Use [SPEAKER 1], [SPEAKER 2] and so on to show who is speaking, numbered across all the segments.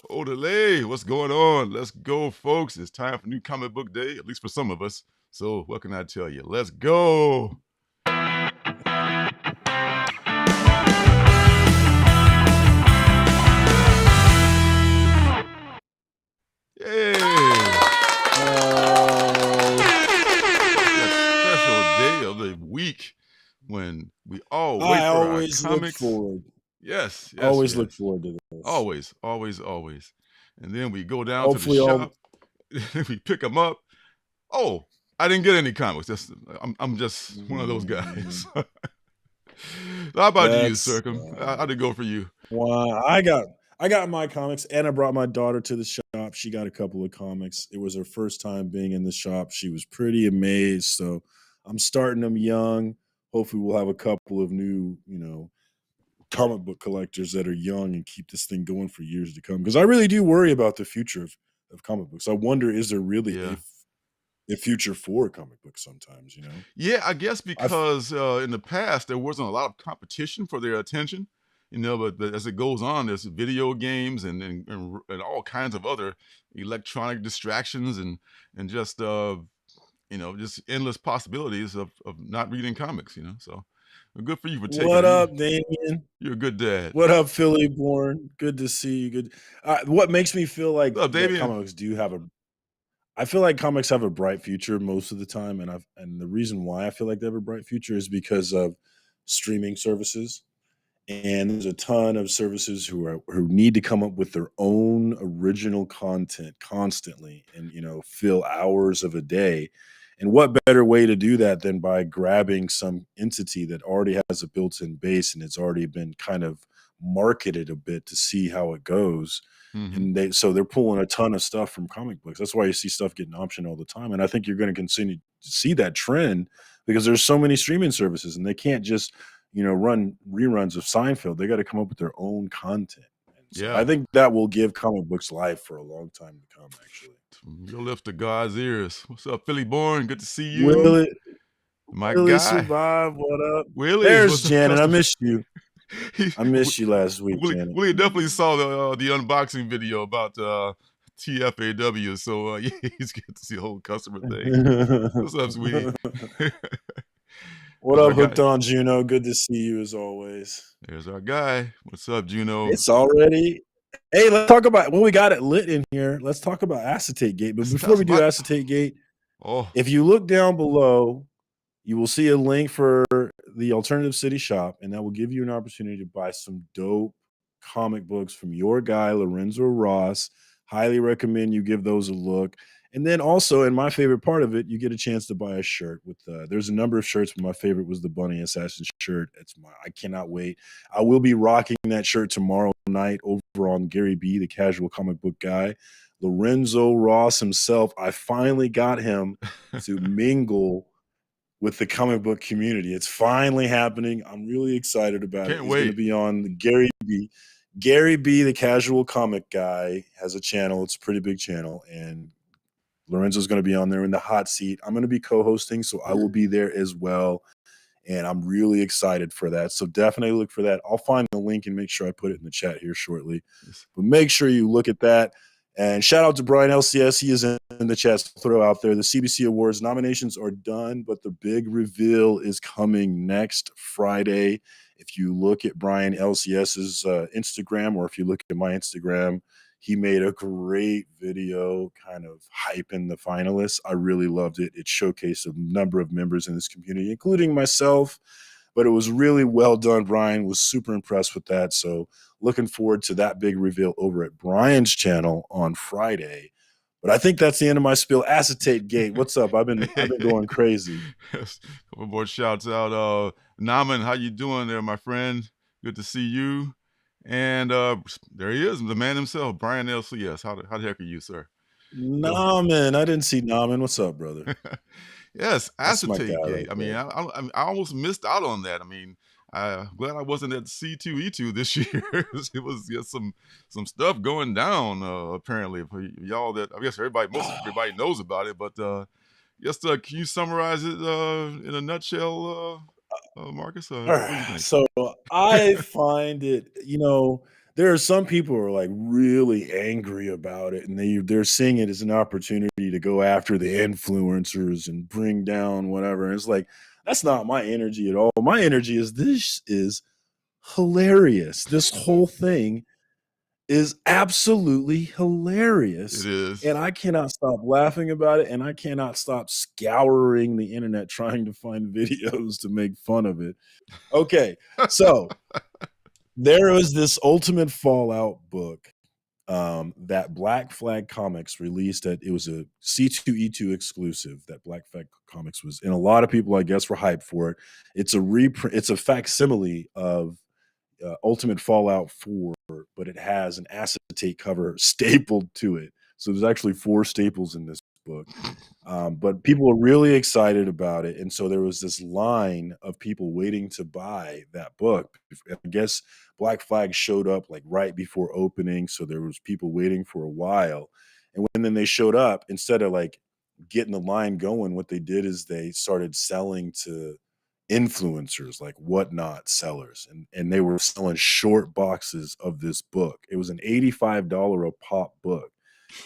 [SPEAKER 1] Odelay, what's going on? Let's go, folks. It's time for new comic book day, at least for some of us. So what can I tell you? Let's go. Yay! That special day of the week when we all wait
[SPEAKER 2] I
[SPEAKER 1] for our
[SPEAKER 2] always look
[SPEAKER 1] comics.
[SPEAKER 2] forward.
[SPEAKER 1] Yes,
[SPEAKER 2] Always
[SPEAKER 1] yes.
[SPEAKER 2] look forward to this.
[SPEAKER 1] Always. And then we go down
[SPEAKER 2] Hopefully
[SPEAKER 1] to the
[SPEAKER 2] all
[SPEAKER 1] shop. We pick them up. Oh, I didn't get any comics. I'm just one of those guys. How about you, Surcam? How'd it go for you?
[SPEAKER 2] Wow, I got my comics, and I brought my daughter to the shop. She got a couple of comics. It was her first time being in the shop. She was pretty amazed. So I'm starting them young. Hopefully, we'll have a couple of new, comic book collectors that are young and keep this thing going for years to come. Because I really do worry about the future of comic books. I wonder, is there really
[SPEAKER 1] Yeah.
[SPEAKER 2] a future for comic books sometimes,
[SPEAKER 1] Yeah, I guess because in the past there wasn't a lot of competition for their attention, but as it goes on, there's video games and all kinds of other electronic distractions and just just endless possibilities of not reading comics, So good for you for taking
[SPEAKER 2] What
[SPEAKER 1] it.
[SPEAKER 2] up, Damien?
[SPEAKER 1] You're a good dad.
[SPEAKER 2] What up, Philly born? Good to see you. Good. What makes me feel like
[SPEAKER 1] What's up,
[SPEAKER 2] that
[SPEAKER 1] Damien?
[SPEAKER 2] comics do have I feel like comics have a bright future most of the time, and the reason why I feel like they have a bright future is because of streaming services. And there's a ton of services who need to come up with their own original content constantly, and fill hours of a day. And what better way to do that than by grabbing some entity that already has a built-in base and it's already been kind of marketed a bit to see how it goes.
[SPEAKER 1] Mhm.
[SPEAKER 2] And they're pulling a ton of stuff from comic books. That's why you see stuff getting optioned all the time. And I think you're going to continue to see that trend because there's so many streaming services and they can't just run reruns of Seinfeld. They got to come up with their own content. And so
[SPEAKER 1] Yeah.
[SPEAKER 2] I think that will give comic books life for a long time to come, actually.
[SPEAKER 1] Your lips to God's ears. What's up, Philly born? Good to see you.
[SPEAKER 2] Will it
[SPEAKER 1] My
[SPEAKER 2] really
[SPEAKER 1] guy.
[SPEAKER 2] survive? What up?
[SPEAKER 1] Willie,
[SPEAKER 2] There's
[SPEAKER 1] what's up,
[SPEAKER 2] Janet. I
[SPEAKER 1] custom?
[SPEAKER 2] missed you. I missed you last week,
[SPEAKER 1] Willie,
[SPEAKER 2] Janet.
[SPEAKER 1] Willie definitely saw the unboxing video about TFAW, so yeah, he's good to see the whole customer thing. What's up, sweetie?
[SPEAKER 2] What
[SPEAKER 1] There's
[SPEAKER 2] up,
[SPEAKER 1] our
[SPEAKER 2] Hooked
[SPEAKER 1] guy.
[SPEAKER 2] on Juno? Good to see you as always.
[SPEAKER 1] There's our guy. What's up, Juno?
[SPEAKER 2] It's already. Hey, let's talk about we got it lit in here. Let's talk about Acetate Gate. But before we do Acetate Gate, if you look down below, you will see a link for the Alternative City shop, and that will give you an opportunity to buy some dope comic books from your guy, Lorenzo Ross. Highly recommend you give those a look. And then also, and my favorite part of it, you get a chance to buy a shirt with there's a number of shirts, but my favorite was the Bunny Assassin shirt. I cannot wait. I will be rocking that shirt tomorrow night over on Gary B, the casual comic book guy. Lorenzo Ross himself, I finally got him to mingle with the comic book community. It's finally happening. I'm really excited about it.
[SPEAKER 1] Can't
[SPEAKER 2] He's going to
[SPEAKER 1] wait.
[SPEAKER 2] be on the Gary B. Gary B, the casual comic guy, has a channel. It's a pretty big channel, and Lorenzo's going to be on there in the hot seat. I'm going to be co-hosting, so I will be there as well. And I'm really excited for that. So definitely look for that. I'll find the link and make sure I put it in the chat here shortly. But make sure you look at that. And shout out to Brian LCS. He is in the chat. Throw out there. The CBC Awards nominations are done, but the big reveal is coming next Friday. If you look at Brian LCS's Instagram, or if you look at my Instagram, he made a great video kind of hyping the finalists. I really loved it. It showcased a number of members in this community, including myself, but it was really well done. Brian was super impressed with that. So looking forward to that big reveal over at Brian's channel on Friday. But I think that's the end of my spiel. Acetate Gate, what's up? I've been going crazy.
[SPEAKER 1] Couple more shouts out. Naman, how you doing there, my friend? Good to see you. And there he is, the man himself, Brian LCS. How the heck are you, sir?
[SPEAKER 2] Naman, I didn't see Naman. What's up, brother?
[SPEAKER 1] Yes, Acetate Gate.
[SPEAKER 2] Right,
[SPEAKER 1] I mean, I almost missed out on that. I mean, I'm glad I wasn't at C2E2 this year. It was just some stuff going down apparently for y'all that I guess most everybody knows about it. But just can you summarize it in a nutshell, Marcus?
[SPEAKER 2] All right. So I find it, there are some people who are like really angry about it, and they're seeing it as an opportunity to go after the influencers and bring down whatever. And it's like, that's not my energy at all. My energy is, this is hilarious. This whole thing is absolutely hilarious.
[SPEAKER 1] It is.
[SPEAKER 2] And I cannot stop laughing about it, and I cannot stop scouring the internet trying to find videos to make fun of it. Okay, so there was this Ultimate Fallout book that Black Flag Comics released. It was a C2E2 exclusive that Black Flag Comics was, and a lot of people, I guess, were hyped for it. It's a reprint. It's a facsimile of Ultimate Fallout 4, but it has an acetate cover stapled to it. So there's actually 4 staples in this book. But people were really excited about it. And so there was this line of people waiting to buy that book. I guess Black Flag showed up like right before opening. So there was people waiting for a while. And then they showed up, instead of like getting the line going, what they did is they started selling to influencers, like Whatnot sellers, and they were selling short boxes of this book. It was an $85 a pop book,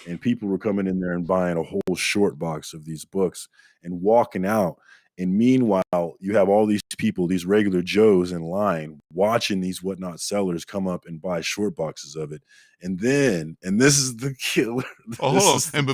[SPEAKER 2] and people were coming in there and buying a whole short box of these books and walking out. And meanwhile, you have all these people, these regular Joes in line, watching these Whatnot sellers come up and buy short boxes of it. And then, and this is the killer.
[SPEAKER 1] Oh, hold on.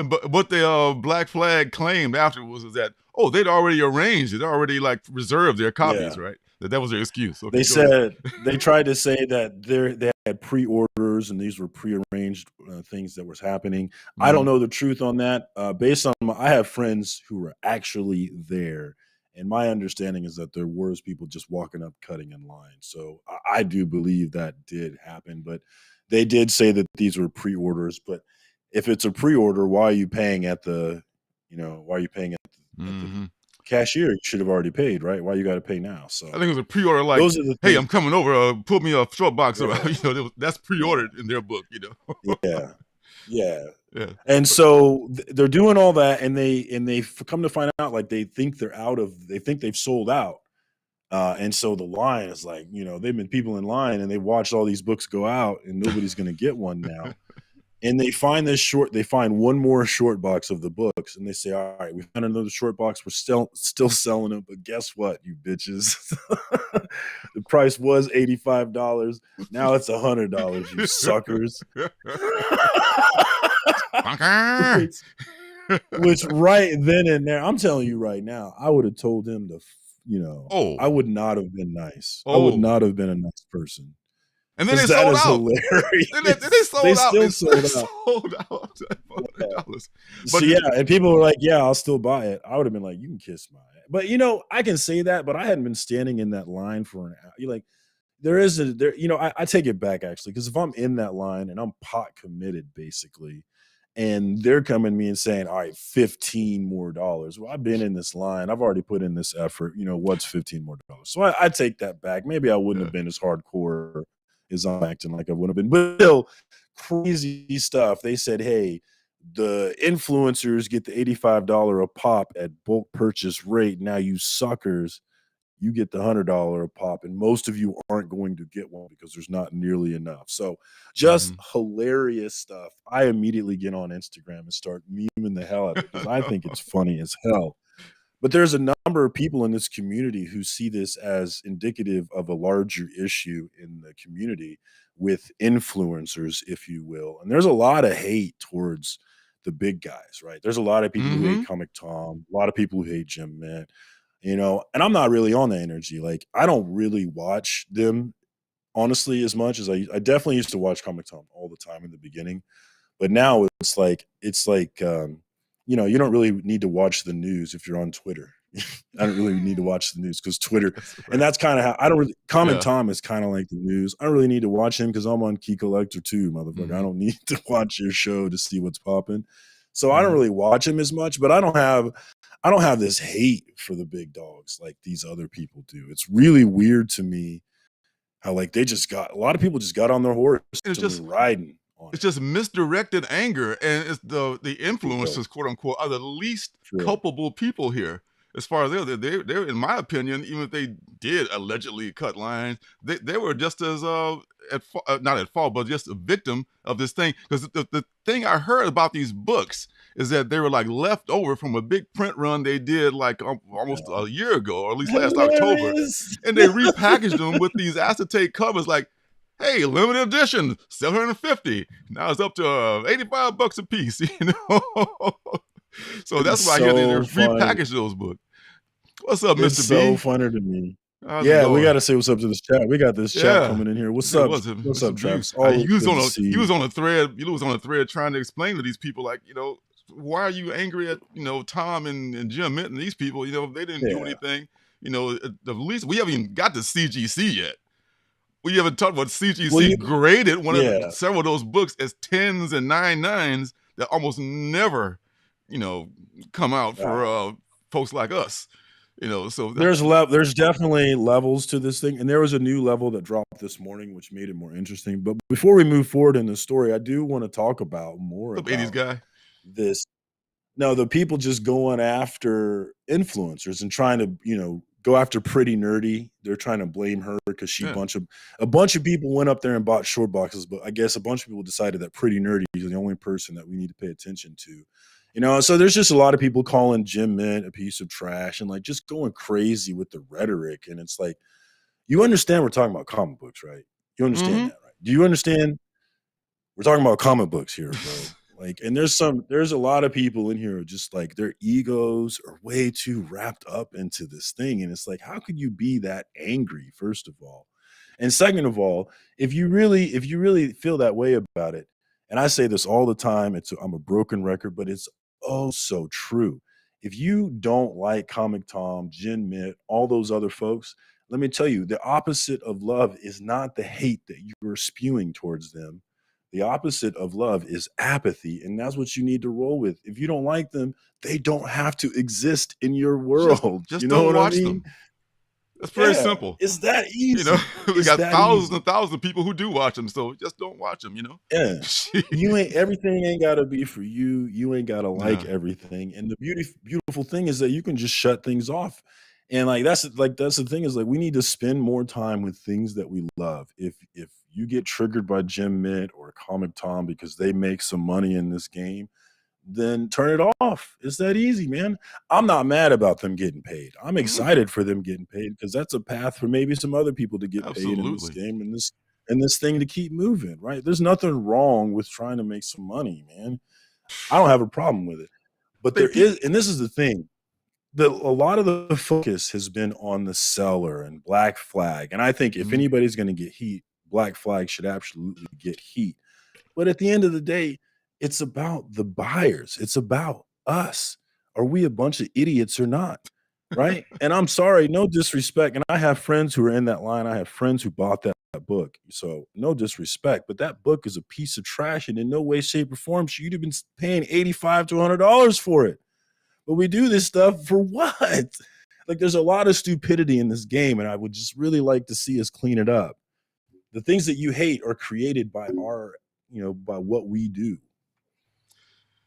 [SPEAKER 1] But what the Black Flag claimed afterwards was that, oh, they'd already arranged it, already like reserved their copies, right? That was their excuse. Okay,
[SPEAKER 2] they said they tried to say that they had pre-orders and these were pre-arranged things that was happening. I don't know the truth on that. Based on I have friends who were actually there, and my understanding is that there was people just walking up, cutting in line. So I do believe that did happen, but they did say that these were pre-orders. But if it's a pre-order, why are you paying at the, why are you paying at the cashier? You should have already paid, right? Why you got to pay now? So
[SPEAKER 1] I think it was a pre-order, like,
[SPEAKER 2] those are the
[SPEAKER 1] hey,
[SPEAKER 2] things.
[SPEAKER 1] I'm coming over. Pull me a short box. Yeah. That's pre-ordered in their book.
[SPEAKER 2] Yeah. And so they're doing all that, and they come to find out, like, they think they've sold out. And so the line is like, they've been people in line, and they watched all these books go out, and nobody's going to get one now. And they find one more short box of the books, and they say, all right, we found another short box. We're still selling them, but guess what, you bitches? The price was $85. Now it's $100, you suckers. which right then and there, I'm telling you right now, I would have told him to, I would not have been nice. I would not have been a nice person.
[SPEAKER 1] And then they sold out.
[SPEAKER 2] Hilarious.
[SPEAKER 1] They
[SPEAKER 2] still sold out.
[SPEAKER 1] $100.
[SPEAKER 2] So yeah, and people were like, "Yeah, I'll still buy it." I would have been like, "You can kiss my ass." But I can say that, but I hadn't been standing in that line for an hour. You're like, I take it back, actually, because if I'm in that line and I'm pot committed, basically, and they're coming to me and saying, all right, $15 more. Well, I've been in this line. I've already put in this effort. What's $15 more? So I take that back. Maybe I wouldn't have been as hardcore as I'm acting like I would have been. But still, crazy stuff. They said, hey, the influencers get the $85 a pop at bulk purchase rate. Now, you suckers, you get the $100 a pop, and most of you aren't going to get one because there's not nearly enough. So just hilarious stuff. I immediately get on Instagram and start memeing the hell out of it because I think it's funny as hell. But there's a number of people in this community who see this as indicative of a larger issue in the community with influencers, if you will. And there's a lot of hate towards the big guys, right? There's a lot of people who hate Comic Tom, a lot of people who hate Jim Mint. And I'm not really on that energy. Like, I don't really watch them, honestly, as much as I definitely used to watch Comic Tom all the time in the beginning. But now it's like, you don't really need to watch the news if you're on Twitter. I don't really need to watch the news because Twitter, and that's kind of how I don't really, Comic Tom is kind of like the news. I don't really need to watch him because I'm on Key Collector too, motherfucker. I don't need to watch your show to see what's popping. So I don't really watch him as much, but I don't have this hate for the big dogs like these other people do. It's really weird to me how, like, a lot of people just got on their horse and just riding on it.
[SPEAKER 1] It's just misdirected anger, and it's the influencers, quote unquote, are the least culpable people here. as far as they in my opinion, even if they did allegedly cut lines, they were just as not at fault, but just a victim of this thing. Because the thing I heard about these books is that they were like left over from a big print run they did like almost a year ago, or at least last October,
[SPEAKER 2] Hilarious.
[SPEAKER 1] and they repackaged them with these acetate covers, like, hey, limited edition, 750. Now it's up to $85 a piece, you know. So
[SPEAKER 2] It's
[SPEAKER 1] that's why I hear they
[SPEAKER 2] so funny.
[SPEAKER 1] repackaged those books. What's up,
[SPEAKER 2] It's
[SPEAKER 1] Mr.
[SPEAKER 2] so
[SPEAKER 1] B?
[SPEAKER 2] funny to me.
[SPEAKER 1] How's it
[SPEAKER 2] Yeah, we got
[SPEAKER 1] going?
[SPEAKER 2] to say what's up to this chat. We got this chat
[SPEAKER 1] Yeah.
[SPEAKER 2] coming in here. What's
[SPEAKER 1] It
[SPEAKER 2] up?
[SPEAKER 1] was
[SPEAKER 2] What's up,
[SPEAKER 1] Mr. B.
[SPEAKER 2] Travis? Always good to see
[SPEAKER 1] He
[SPEAKER 2] you.
[SPEAKER 1] was on a thread. You was on a thread trying to explain to these people, like, why are you angry at Tom and Jim Minton? These people, they didn't do
[SPEAKER 2] Yeah.
[SPEAKER 1] anything. At least we haven't even got to CGC yet. We haven't talked about CGC graded several of those books as 10s and 9.9s that almost never, come out for folks like us. So
[SPEAKER 2] there's definitely levels to this thing, and there was a new level that dropped this morning, which made it more interesting. But before we move forward in the story, I do want to talk about more about
[SPEAKER 1] 80s guy.
[SPEAKER 2] This. No, the people just going after influencers and trying to, go after Pretty Nerdy. They're trying to blame her because a bunch of people went up there and bought short boxes, but I guess a bunch of people decided that Pretty Nerdy is the only person that we need to pay attention to. So there's just a lot of people calling Jim Mint a piece of trash and like just going crazy with the rhetoric. And it's like, you understand we're talking about comic books, right? You understand that, right? Do you understand? We're talking about comic books here, bro. Like, and there's a lot of people in here just like their egos are way too wrapped up into this thing. And it's like, how could you be that angry, first of all? And second of all, if you really feel that way about it, and I say this all the time, I'm a broken record, but it's oh so true. If you don't like Comic Tom, Jin Mint, all those other folks, let me tell you, the opposite of love is not the hate that you're spewing towards them. The opposite of love is apathy, and that's what you need to roll with. If you don't like them, they don't have to exist in your world.
[SPEAKER 1] Just
[SPEAKER 2] You know
[SPEAKER 1] don't
[SPEAKER 2] what
[SPEAKER 1] watch
[SPEAKER 2] I mean?
[SPEAKER 1] them. That's very simple.
[SPEAKER 2] It's that easy.
[SPEAKER 1] We got thousands and thousands of people who do watch them, so just don't watch them,
[SPEAKER 2] Yeah. Everything ain't gotta be for you. You ain't gotta like everything. And the beautiful thing is that you can just shut things off. And that's the thing is like we need to spend more time with things that we love. If you get triggered by Jim Mint or Comic Tom because they make some money in this game, then turn it off. It's that easy, man. I'm not mad about them getting paid. I'm excited for them getting paid because that's a path for maybe some other people to get paid in this game and this thing to keep moving, right? There's nothing wrong with trying to make some money, man. I don't have a problem with it. But there is, and this is the thing, a lot of the focus has been on the seller and Black Flag. And I think if anybody's going to get heat, Black Flag should absolutely get heat. But at the end of the day, it's about the buyers. It's about us. Are we a bunch of idiots or not? Right? And I'm sorry, no disrespect. And I have friends who are in that line. I have friends who bought that book. So no disrespect, but that book is a piece of trash. And in no way, shape, or form should you have been paying $85 to $100 for it. But we do this stuff for what? Like, there's a lot of stupidity in this game, and I would just really like to see us clean it up. The things that you hate are created by by what we do.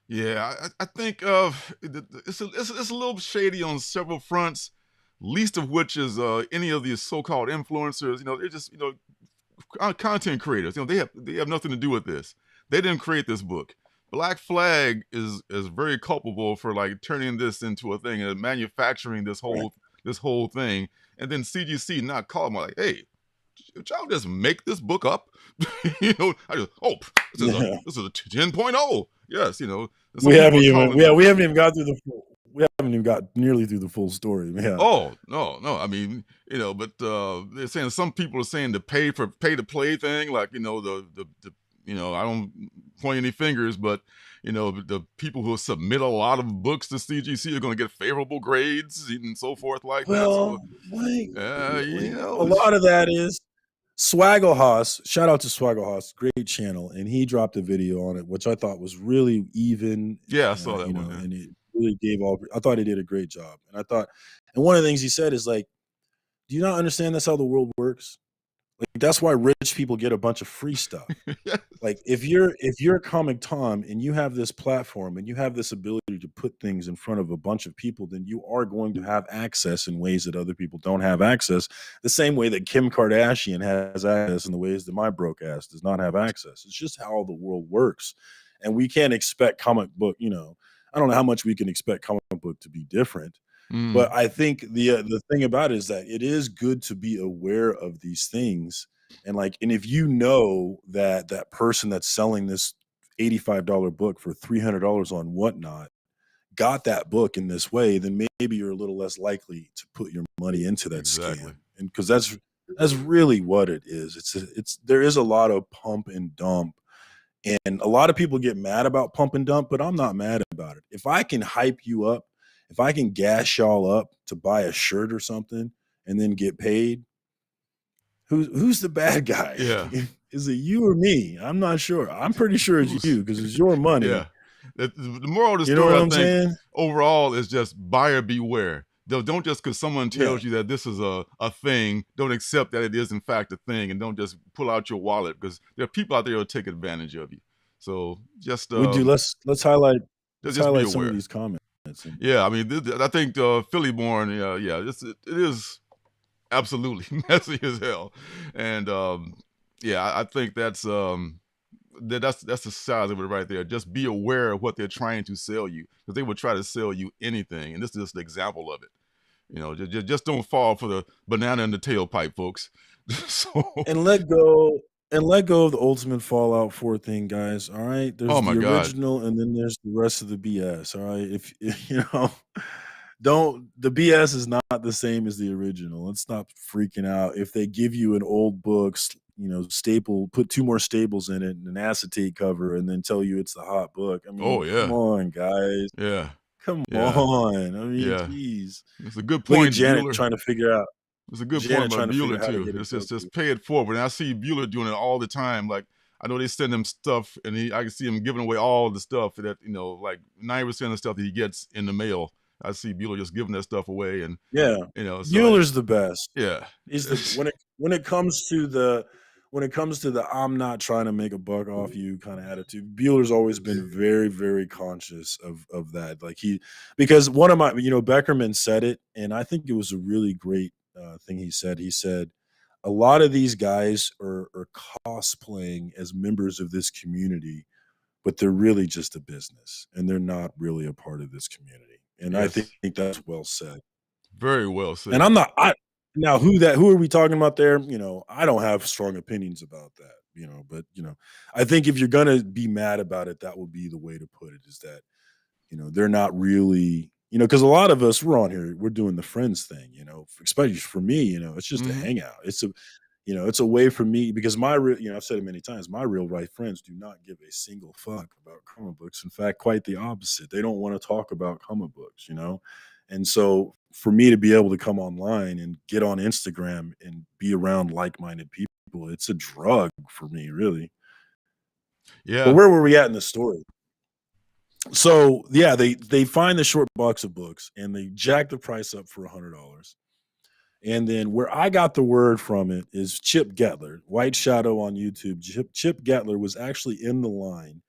[SPEAKER 1] Yeah, I think it's a little shady on several fronts. Least of which is any of these so-called influencers. They're just content creators. They have nothing to do with this. They didn't create this book. Black Flag is very culpable for like turning this into a thing and manufacturing this whole thing, and then CGC not calling them like, hey, did y'all just make this book up? This is a 10.0. Yes,
[SPEAKER 2] we haven't even got through the full. We haven't even got nearly through the full story. Yeah.
[SPEAKER 1] Oh no! I mean, but they're saying some people are saying the pay to play thing, like the I don't point any fingers, but the people who submit a lot of books to CGC are going to get favorable grades and so forth like that. So,
[SPEAKER 2] a lot of that is Swaggle Haas. Shout out to Swaggle Haas, great channel, and he dropped a video on it, which I thought was really even.
[SPEAKER 1] Yeah, I saw that one.
[SPEAKER 2] And it really gave all. I thought he did a great job, and one of the things he said is like, "Do you not understand that's how the world works? Like that's why rich people get a bunch of free stuff.
[SPEAKER 1] Yes.
[SPEAKER 2] Like if you're Comic Tom and you have this platform and you have this ability to put things in front of a bunch of people, then you are going to have access in ways that other people don't have access. The same way that Kim Kardashian has access in the ways that my broke ass does not have access. It's just how the world works. And we can't expect comic book, I don't know how much we can expect comic book to be different. But
[SPEAKER 1] Mm,
[SPEAKER 2] I think the thing about it is that it is good to be aware of these things, and if you know that that person that's selling this $85 book for $300 on Whatnot got that book in this way, then maybe you're a little less likely to put your money into that
[SPEAKER 1] exactly.
[SPEAKER 2] scam. And because that's really what it is. It's there is a lot of pump and dump, and a lot of people get mad about pump and dump, but I'm not mad about it. If I can hype you up, if I can gas y'all up to buy a shirt or something and then get paid, who's the bad guy?
[SPEAKER 1] Yeah.
[SPEAKER 2] Is it you or me? I'm not sure. I'm pretty sure it's
[SPEAKER 1] Who's
[SPEAKER 2] you because it's your
[SPEAKER 1] yeah.
[SPEAKER 2] money.
[SPEAKER 1] The moral of the
[SPEAKER 2] You know
[SPEAKER 1] story,
[SPEAKER 2] what
[SPEAKER 1] I
[SPEAKER 2] I'm
[SPEAKER 1] think,
[SPEAKER 2] saying?
[SPEAKER 1] overall is just buyer beware. Don't just because someone
[SPEAKER 2] Yeah.
[SPEAKER 1] tells you that this is a thing, don't accept that it is in fact a thing, and don't just pull out your wallet because there are people out there who'll take advantage of you. So just
[SPEAKER 2] We do. Let's highlight
[SPEAKER 1] just be
[SPEAKER 2] some of
[SPEAKER 1] aware.
[SPEAKER 2] these comments.
[SPEAKER 1] Yeah, I mean, I think Philly born, yeah, it is absolutely messy as hell, and yeah, I think that's the size of it right there. Just be aware of what they're trying to sell you, because they will try to sell you anything, and this is just an example of it. Just don't fall for the banana in the tailpipe, folks. So,
[SPEAKER 2] And let go of the ultimate Fallout 4 thing, guys. All right.
[SPEAKER 1] oh
[SPEAKER 2] There's
[SPEAKER 1] my
[SPEAKER 2] the
[SPEAKER 1] God,
[SPEAKER 2] original and then there's the rest of the BS. All right. If don't the BS is not the same as the original. Let's stop freaking out. If they give you an old book, staple, put two more staples in it and an acetate cover, and then tell you it's the hot book. I
[SPEAKER 1] oh
[SPEAKER 2] mean, come
[SPEAKER 1] yeah,
[SPEAKER 2] on, guys.
[SPEAKER 1] yeah,
[SPEAKER 2] Come
[SPEAKER 1] yeah,
[SPEAKER 2] on. I mean,
[SPEAKER 1] yeah.
[SPEAKER 2] geez.
[SPEAKER 1] It's a good
[SPEAKER 2] Look at
[SPEAKER 1] point,
[SPEAKER 2] Janet
[SPEAKER 1] Bueller.
[SPEAKER 2] trying to figure out
[SPEAKER 1] It's a good point
[SPEAKER 2] Janet
[SPEAKER 1] about
[SPEAKER 2] trying to figure
[SPEAKER 1] Bueller
[SPEAKER 2] out how to
[SPEAKER 1] too.
[SPEAKER 2] get a
[SPEAKER 1] It's
[SPEAKER 2] book.
[SPEAKER 1] just pay it forward. And I see Bueller doing it all the time. Like, I know they send him stuff, and I can see him giving away all the stuff that, like 90% of the stuff that he gets in the mail. I see Bueller just giving that stuff away, and
[SPEAKER 2] Yeah.
[SPEAKER 1] so
[SPEAKER 2] Bueller's the best.
[SPEAKER 1] yeah,
[SPEAKER 2] He's the when it comes to the I'm not trying to make a buck off you kind of attitude. Bueller's always been very, very conscious of that. Like because one of my, Beckerman said it, and I think it was a really great thing he said. He said a lot of these guys are cosplaying as members of this community, but they're really just a business, and they're not really a part of this community. And I think
[SPEAKER 1] yes,
[SPEAKER 2] that's well said.
[SPEAKER 1] very well
[SPEAKER 2] And
[SPEAKER 1] said.
[SPEAKER 2] I'm not I now who are we talking about there? I don't have strong opinions about that, but I think if you're gonna be mad about it, that would be the way to put it, is that, they're not really, because a lot of us, we're on here, we're doing the friends thing, especially for me, it's just a
[SPEAKER 1] Hmm.
[SPEAKER 2] hangout. It's a way for me, because my real, I've said it many times, my real right friends do not give a single fuck about comic books. In fact, quite the opposite. They don't want to talk about comic books. And so for me to be able to come online and get on Instagram and be around like-minded people, it's a drug for me, really. But
[SPEAKER 1] Yeah,
[SPEAKER 2] where were we at in the story? So yeah, they find the short box of books and they jack the price up for $100. And then where I got the word from it is Chip Getler, White Shadow on YouTube. Chip Getler was actually in the line,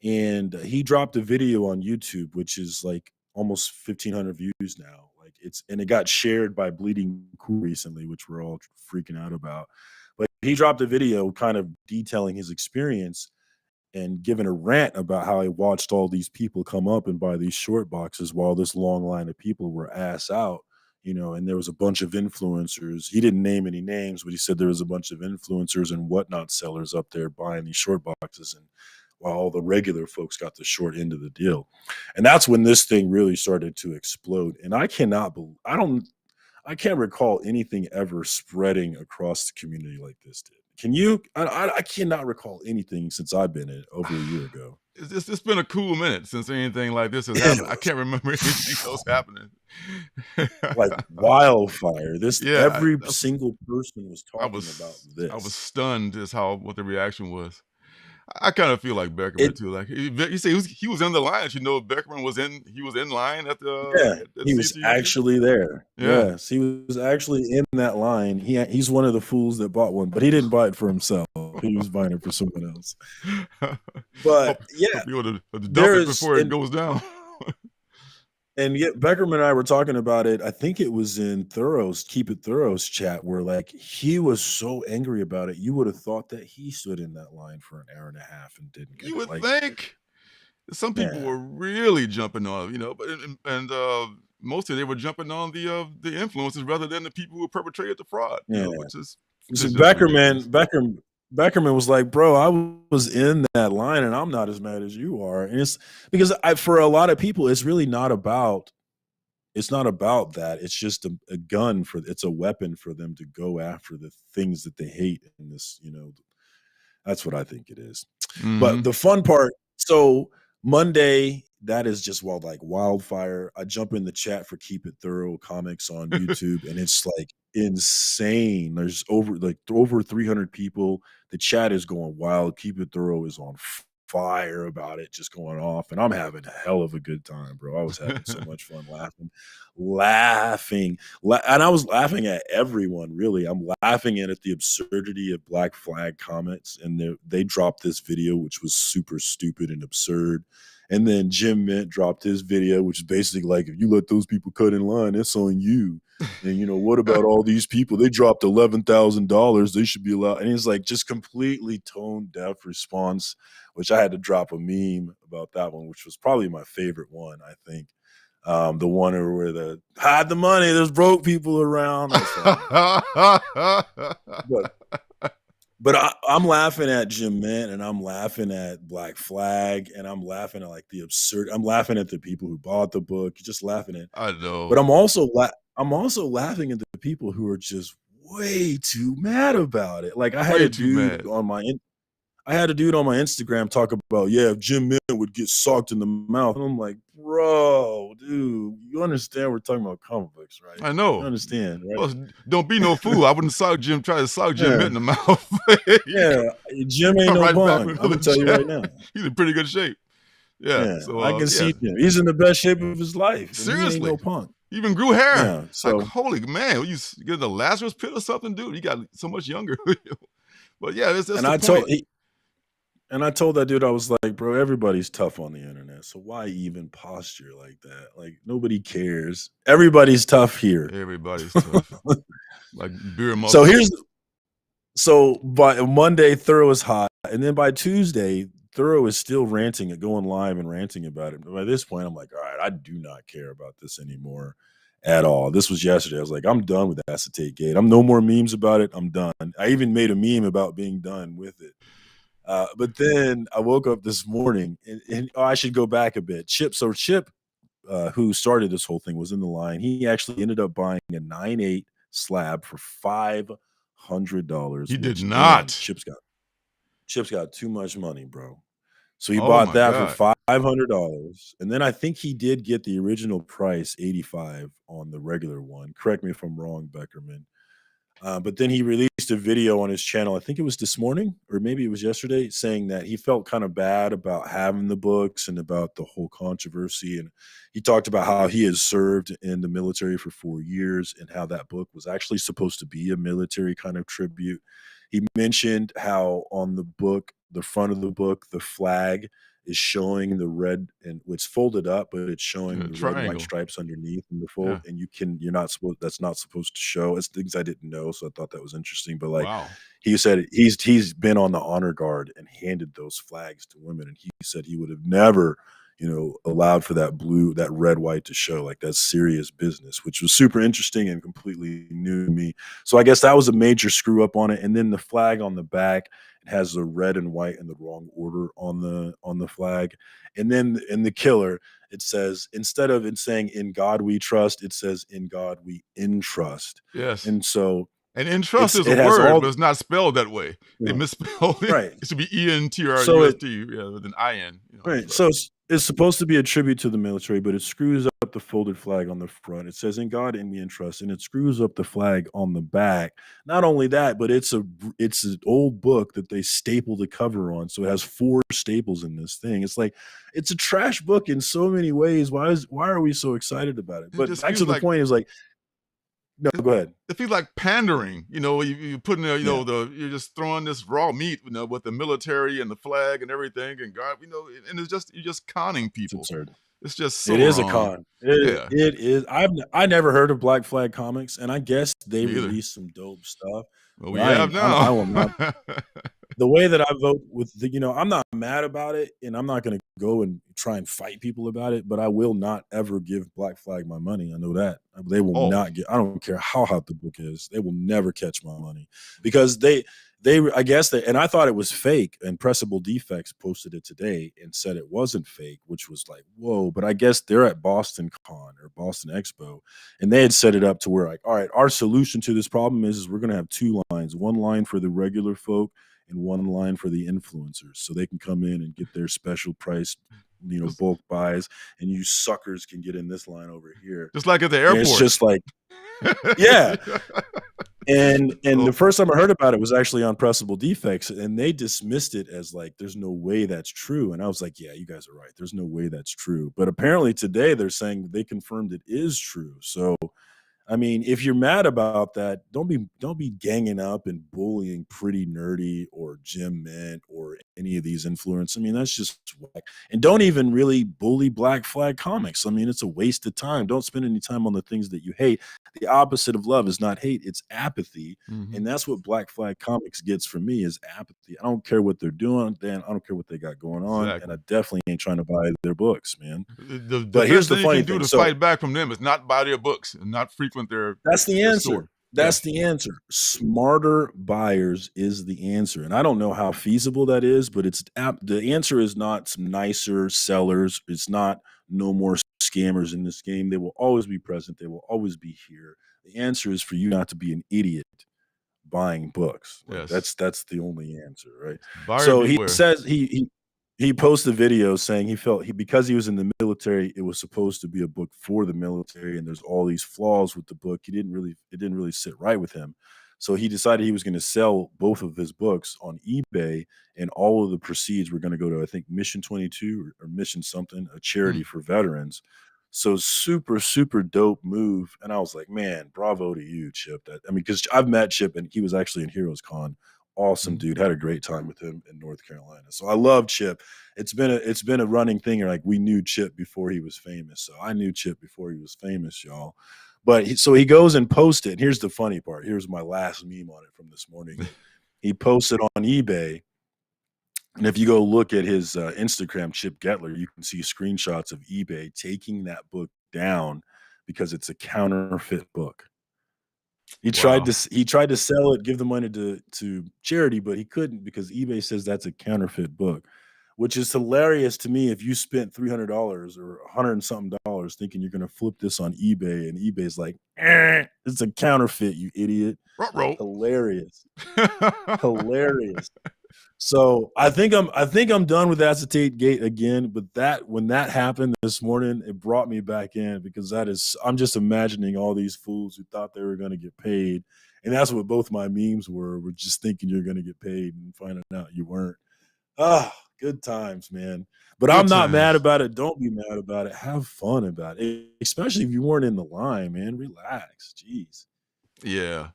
[SPEAKER 2] and he dropped a video on YouTube, which is like almost 1,500 views now. Like it got shared by Bleeding Cool recently, which we're all freaking out about. But he dropped a video kind of detailing his experience and giving a rant about how he watched all these people come up and buy these short boxes while this long line of people were ass out. And there was a bunch of influencers. He didn't name any names, but he said there was a bunch of influencers and whatnot sellers up there buying these short boxes, and while all the regular folks got the short end of the deal. And that's when this thing really started to explode. And I can't recall anything ever spreading across the community like this did. Can you? I cannot recall anything since I've been in it over a year ago.
[SPEAKER 1] it's been a cool minute since anything like this has
[SPEAKER 2] It
[SPEAKER 1] happened. I
[SPEAKER 2] was
[SPEAKER 1] can't remember anything else happening.
[SPEAKER 2] like wildfire. This
[SPEAKER 1] Yeah,
[SPEAKER 2] every single person was
[SPEAKER 1] I
[SPEAKER 2] talking about
[SPEAKER 1] was
[SPEAKER 2] this.
[SPEAKER 1] stunned as how what the reaction was. I kind of feel like Beckerman
[SPEAKER 2] It
[SPEAKER 1] too. Like he said, he was in the line. You know, Beckerman was in. He was in line at the
[SPEAKER 2] Yeah,
[SPEAKER 1] at
[SPEAKER 2] he was
[SPEAKER 1] CTE.
[SPEAKER 2] actually there.
[SPEAKER 1] Yeah.
[SPEAKER 2] Yes, he was actually in that line. He's one of the fools that bought one, but he didn't buy it for himself. He was buying it for someone else. But,
[SPEAKER 1] hope,
[SPEAKER 2] yeah,
[SPEAKER 1] hope you want to dump it
[SPEAKER 2] there's
[SPEAKER 1] before it goes down.
[SPEAKER 2] and yet Beckerman and I were talking about it. I think it was in Thorough's Keep It Thorough's chat where, like, he was so angry about it. You would have thought that he stood in that line for an hour and a half and didn't get
[SPEAKER 1] You
[SPEAKER 2] it.
[SPEAKER 1] would
[SPEAKER 2] Like,
[SPEAKER 1] think some people
[SPEAKER 2] yeah,
[SPEAKER 1] were really jumping on, but mostly they were jumping on the influencers rather than the people who perpetrated the fraud.
[SPEAKER 2] yeah.
[SPEAKER 1] Which is
[SPEAKER 2] So
[SPEAKER 1] it's just ridiculous.
[SPEAKER 2] Beckerman was like, "Bro, I was in that line, and I'm not as mad as you are." And it's because for a lot of people, it's really not about. It's not about that. It's just a gun for. It's a weapon for them to go after the things that they hate in this. That's what I think it is. But
[SPEAKER 1] Hmm.
[SPEAKER 2] the fun part, so Monday, that is just like wildfire. I jump in the chat for Keep It Thorough Comics on YouTube, and it's like insane. There's over 300 people. The chat is going wild. Keep It Thorough is on fire about it, just going off, and I'm having a hell of a good time, bro. I was having so much fun laughing, and I was laughing at everyone. Really, I'm laughing at the absurdity of Black Flag comments, and they dropped this video which was super stupid and absurd. And then Jim Mint dropped his video, which is basically like, if you let those people cut in line, it's on you. And what about all these people? They dropped $11,000. They should be allowed. And it's like just completely tone deaf response, which I had to drop a meme about that one, which was probably my favorite one, I think. The one where the hide the money, there's broke people around. But I'm laughing at Jim Mint, and I'm laughing at Black Flag, and I'm laughing at like the absurd. I'm laughing at the people who bought the book, just laughing at.
[SPEAKER 1] I know.
[SPEAKER 2] But I'm also laughing at the people who are just way too mad about it. Like
[SPEAKER 1] Way too mad.
[SPEAKER 2] I had a dude on my Instagram talk about, yeah, if Jim Mint would get socked in the mouth. And I'm like, bro, dude, you understand we're talking about comic books, right?
[SPEAKER 1] I
[SPEAKER 2] You
[SPEAKER 1] know.
[SPEAKER 2] understand, right?
[SPEAKER 1] Plus, don't be no fool. I wouldn't try to sock Jim
[SPEAKER 2] Yeah,
[SPEAKER 1] Mint in the mouth.
[SPEAKER 2] yeah. Jim ain't
[SPEAKER 1] Come
[SPEAKER 2] no
[SPEAKER 1] right back
[SPEAKER 2] punk.
[SPEAKER 1] with
[SPEAKER 2] I'm
[SPEAKER 1] another
[SPEAKER 2] gonna tell you
[SPEAKER 1] jab.
[SPEAKER 2] right now.
[SPEAKER 1] He's in pretty good shape. Yeah.
[SPEAKER 2] Yeah,
[SPEAKER 1] So
[SPEAKER 2] I can
[SPEAKER 1] yeah.
[SPEAKER 2] see Jim. He's in the best shape of his life, and he ain't
[SPEAKER 1] Seriously.
[SPEAKER 2] no punk.
[SPEAKER 1] He even grew hair.
[SPEAKER 2] Yeah,
[SPEAKER 1] Like,
[SPEAKER 2] so
[SPEAKER 1] holy man, you get the Lazarus pit or something, dude? You got so much younger. But yeah, that's
[SPEAKER 2] and
[SPEAKER 1] the
[SPEAKER 2] I
[SPEAKER 1] point.
[SPEAKER 2] told that dude, I was like, bro, everybody's tough on the internet, so why even posture like that? Like nobody cares. Everybody's tough here.
[SPEAKER 1] Everybody's tough. Like beer
[SPEAKER 2] So
[SPEAKER 1] muscle.
[SPEAKER 2] by Monday, Thorough is hot, and then by Tuesday, Thorough is still ranting and going live and ranting about it. But by this point, I'm like, all right, I do not care about this anymore at all. This was yesterday. I was like, I'm done with Acetate Gate. I'm no more memes about it. I'm done. I even made a meme about being done with it. But then I woke up this morning, and I should go back a bit. Chip, who started this whole thing, was in the line. He actually ended up buying a 9/8 slab for $500.
[SPEAKER 1] He did
[SPEAKER 2] Which, damn,
[SPEAKER 1] not.
[SPEAKER 2] Chip's got too much money, bro. So he
[SPEAKER 1] Oh
[SPEAKER 2] bought
[SPEAKER 1] my
[SPEAKER 2] that for
[SPEAKER 1] God.
[SPEAKER 2] $500, and then I think he did get the original price, 85, on the regular one. Correct me if I'm wrong, Beckerman. But then he released a video on his channel. I think it was this morning, or maybe it was yesterday, saying that he felt kind of bad about having the books and about the whole controversy. And he talked about how he has served in the military for 4 years and how that book was actually supposed to be a military kind of tribute. He mentioned how on the book, the front of the book, the flag is showing the red, and it's folded up, but it's showing the red and white
[SPEAKER 1] Triangle.
[SPEAKER 2] stripes underneath in the fold.
[SPEAKER 1] Yeah.
[SPEAKER 2] And you're not supposed, that's not supposed to show. It's things I didn't know. So I thought that was interesting. But like
[SPEAKER 1] Wow.
[SPEAKER 2] he said, he's been on the honor guard and handed those flags to women. And he said he would have never, allowed for that red, white to show. Like that's serious business, which was super interesting and completely new to me. So I guess that was a major screw up on it. And then the flag on the back, it has the red and white in the wrong order on the flag. And then in the killer, it says, instead of it saying "In God We Trust," it says "In God We Entrust."
[SPEAKER 1] Yes.
[SPEAKER 2] And so
[SPEAKER 1] And entrust is a
[SPEAKER 2] it has
[SPEAKER 1] word,
[SPEAKER 2] all
[SPEAKER 1] but it's not spelled that way. They
[SPEAKER 2] yeah,
[SPEAKER 1] misspelled it.
[SPEAKER 2] Right.
[SPEAKER 1] It should be
[SPEAKER 2] So
[SPEAKER 1] ENTRUST, with an IN.
[SPEAKER 2] right.
[SPEAKER 1] Entrust.
[SPEAKER 2] It's supposed to be a tribute to the military, but it screws up the folded flag on the front. It says, "In God and we entrust," and it screws up the flag on the back. Not only that, but it's an old book that they stapled the cover on, so it has 4 staples in this thing. It's like, it's a trash book in so many ways. Why are we so excited about it?
[SPEAKER 1] It
[SPEAKER 2] But
[SPEAKER 1] just
[SPEAKER 2] back to
[SPEAKER 1] feels
[SPEAKER 2] the
[SPEAKER 1] like
[SPEAKER 2] point is like no,
[SPEAKER 1] it,
[SPEAKER 2] go ahead.
[SPEAKER 1] it feels like pandering. You put in there,
[SPEAKER 2] Yeah,
[SPEAKER 1] you're just throwing this raw meat, with the military and the flag and everything, and God, and it's just you're just conning
[SPEAKER 2] it's
[SPEAKER 1] people.
[SPEAKER 2] absurd.
[SPEAKER 1] It's just
[SPEAKER 2] It
[SPEAKER 1] so
[SPEAKER 2] is a
[SPEAKER 1] wrong.
[SPEAKER 2] con. It
[SPEAKER 1] Yeah,
[SPEAKER 2] it is. I never heard of Black Flag Comics, and I guess they
[SPEAKER 1] me either.
[SPEAKER 2] release some dope stuff,
[SPEAKER 1] Well,
[SPEAKER 2] but
[SPEAKER 1] we have
[SPEAKER 2] I
[SPEAKER 1] now.
[SPEAKER 2] will not the way that I vote with I'm not mad about it, and I'm not gonna go and try and fight people about it, but I will not ever give Black Flag my money. I know that. They will
[SPEAKER 1] Oh,
[SPEAKER 2] not get I don't care how hot the book is. They will never catch my money because they I guess they and I thought it was fake, and Pressable Defects posted it today and said it wasn't fake, which was like, whoa. But I guess they're at Boston Con or Boston Expo, and they had set it up to where, like, all right, our solution to this problem is we're gonna have 2 lines, 1 line for the regular folk and 1 line for the influencers, so they can come in and get their special price,
[SPEAKER 1] just,
[SPEAKER 2] bulk buys, and you suckers can get in this line over here.
[SPEAKER 1] just like at the
[SPEAKER 2] And it's
[SPEAKER 1] airports.
[SPEAKER 2] just like, yeah. And
[SPEAKER 1] Oh,
[SPEAKER 2] the first time I heard about it was actually on Pressable Defects, and they dismissed it as like, there's no way that's true. And I was like, yeah, you guys are right. There's no way that's true. But apparently today they're saying that they confirmed it is true. So I mean, if you're mad about that, don't be ganging up and bullying Pretty Nerdy or Jim Mint or any of these influencers. I mean, that's just whack. And don't even really bully Black Flag Comics. I mean, it's a waste of time. Don't spend any time on the things that you hate. The opposite of love is not hate, it's apathy.
[SPEAKER 1] mhm,
[SPEAKER 2] And that's what Black Flag Comics gets from me is apathy. I don't care what they're doing, Dan. I don't care what they got going on. And
[SPEAKER 1] exactly.
[SPEAKER 2] I definitely ain't trying to buy their books, man.
[SPEAKER 1] The
[SPEAKER 2] But
[SPEAKER 1] best
[SPEAKER 2] here's the
[SPEAKER 1] thing you
[SPEAKER 2] funny
[SPEAKER 1] can do
[SPEAKER 2] thing.
[SPEAKER 1] to
[SPEAKER 2] So
[SPEAKER 1] fight back from them is not buy their books and not frequent
[SPEAKER 2] that's the
[SPEAKER 1] their
[SPEAKER 2] answer.
[SPEAKER 1] store. Yeah.
[SPEAKER 2] That's the answer. Smarter buyers is the answer, and I don't know how feasible that is, but the answer is not some nicer sellers. It's not no more scammers in this game. They will always be present. They will always be here. The answer is for you not to be an idiot buying books. Like
[SPEAKER 1] Yes.
[SPEAKER 2] that's the only answer, right?
[SPEAKER 1] Buyer
[SPEAKER 2] So he
[SPEAKER 1] beware.
[SPEAKER 2] says he posted a video saying he felt because he was in the military, it was supposed to be a book for the military, and there's all these flaws with the book. It didn't really sit right with him. So he decided he was going to sell both of his books on eBay, and all of the proceeds were going to go to, I think, Mission 22 or Mission something, a charity
[SPEAKER 1] Mm,
[SPEAKER 2] for veterans. So super, super dope move. And I was like, man, bravo to you, Chip. Because I've met Chip and he was actually in Heroes Con. Awesome
[SPEAKER 1] mhm.
[SPEAKER 2] dude. Had a great time with him in North Carolina. So I love Chip. It's been a running thing. Like we knew Chip before he was famous. So I knew Chip before he was famous, y'all. But so he goes and posts it. Here's the funny part. Here's my last meme on it from this morning. He posted on eBay, and if you go look at his Instagram, Chip Getler, you can see screenshots of eBay taking that book down because it's a counterfeit book.
[SPEAKER 1] Wow.
[SPEAKER 2] He tried to sell it, give the money to charity, but he couldn't because eBay says that's a counterfeit book, which is hilarious to me. If you spent $300 or 100 and something dollars thinking you're going to flip this on eBay, and eBay's like, it's a counterfeit, you idiot.
[SPEAKER 1] Ruh-roh.
[SPEAKER 2] Hilarious, hilarious. So I think I'm done with acetate gate again, but that when that happened this morning, it brought me back in because I'm just imagining all these fools who thought they were going to get paid, and that's what both my memes were. We're just thinking you're going to get paid and finding out you weren't. Ah, good times, man. But
[SPEAKER 1] Good
[SPEAKER 2] I'm not mad
[SPEAKER 1] times.
[SPEAKER 2] about it. Don't be mad about it. Have fun about it, especially if you weren't in the line, man. Relax. Jeez.
[SPEAKER 1] Yeah.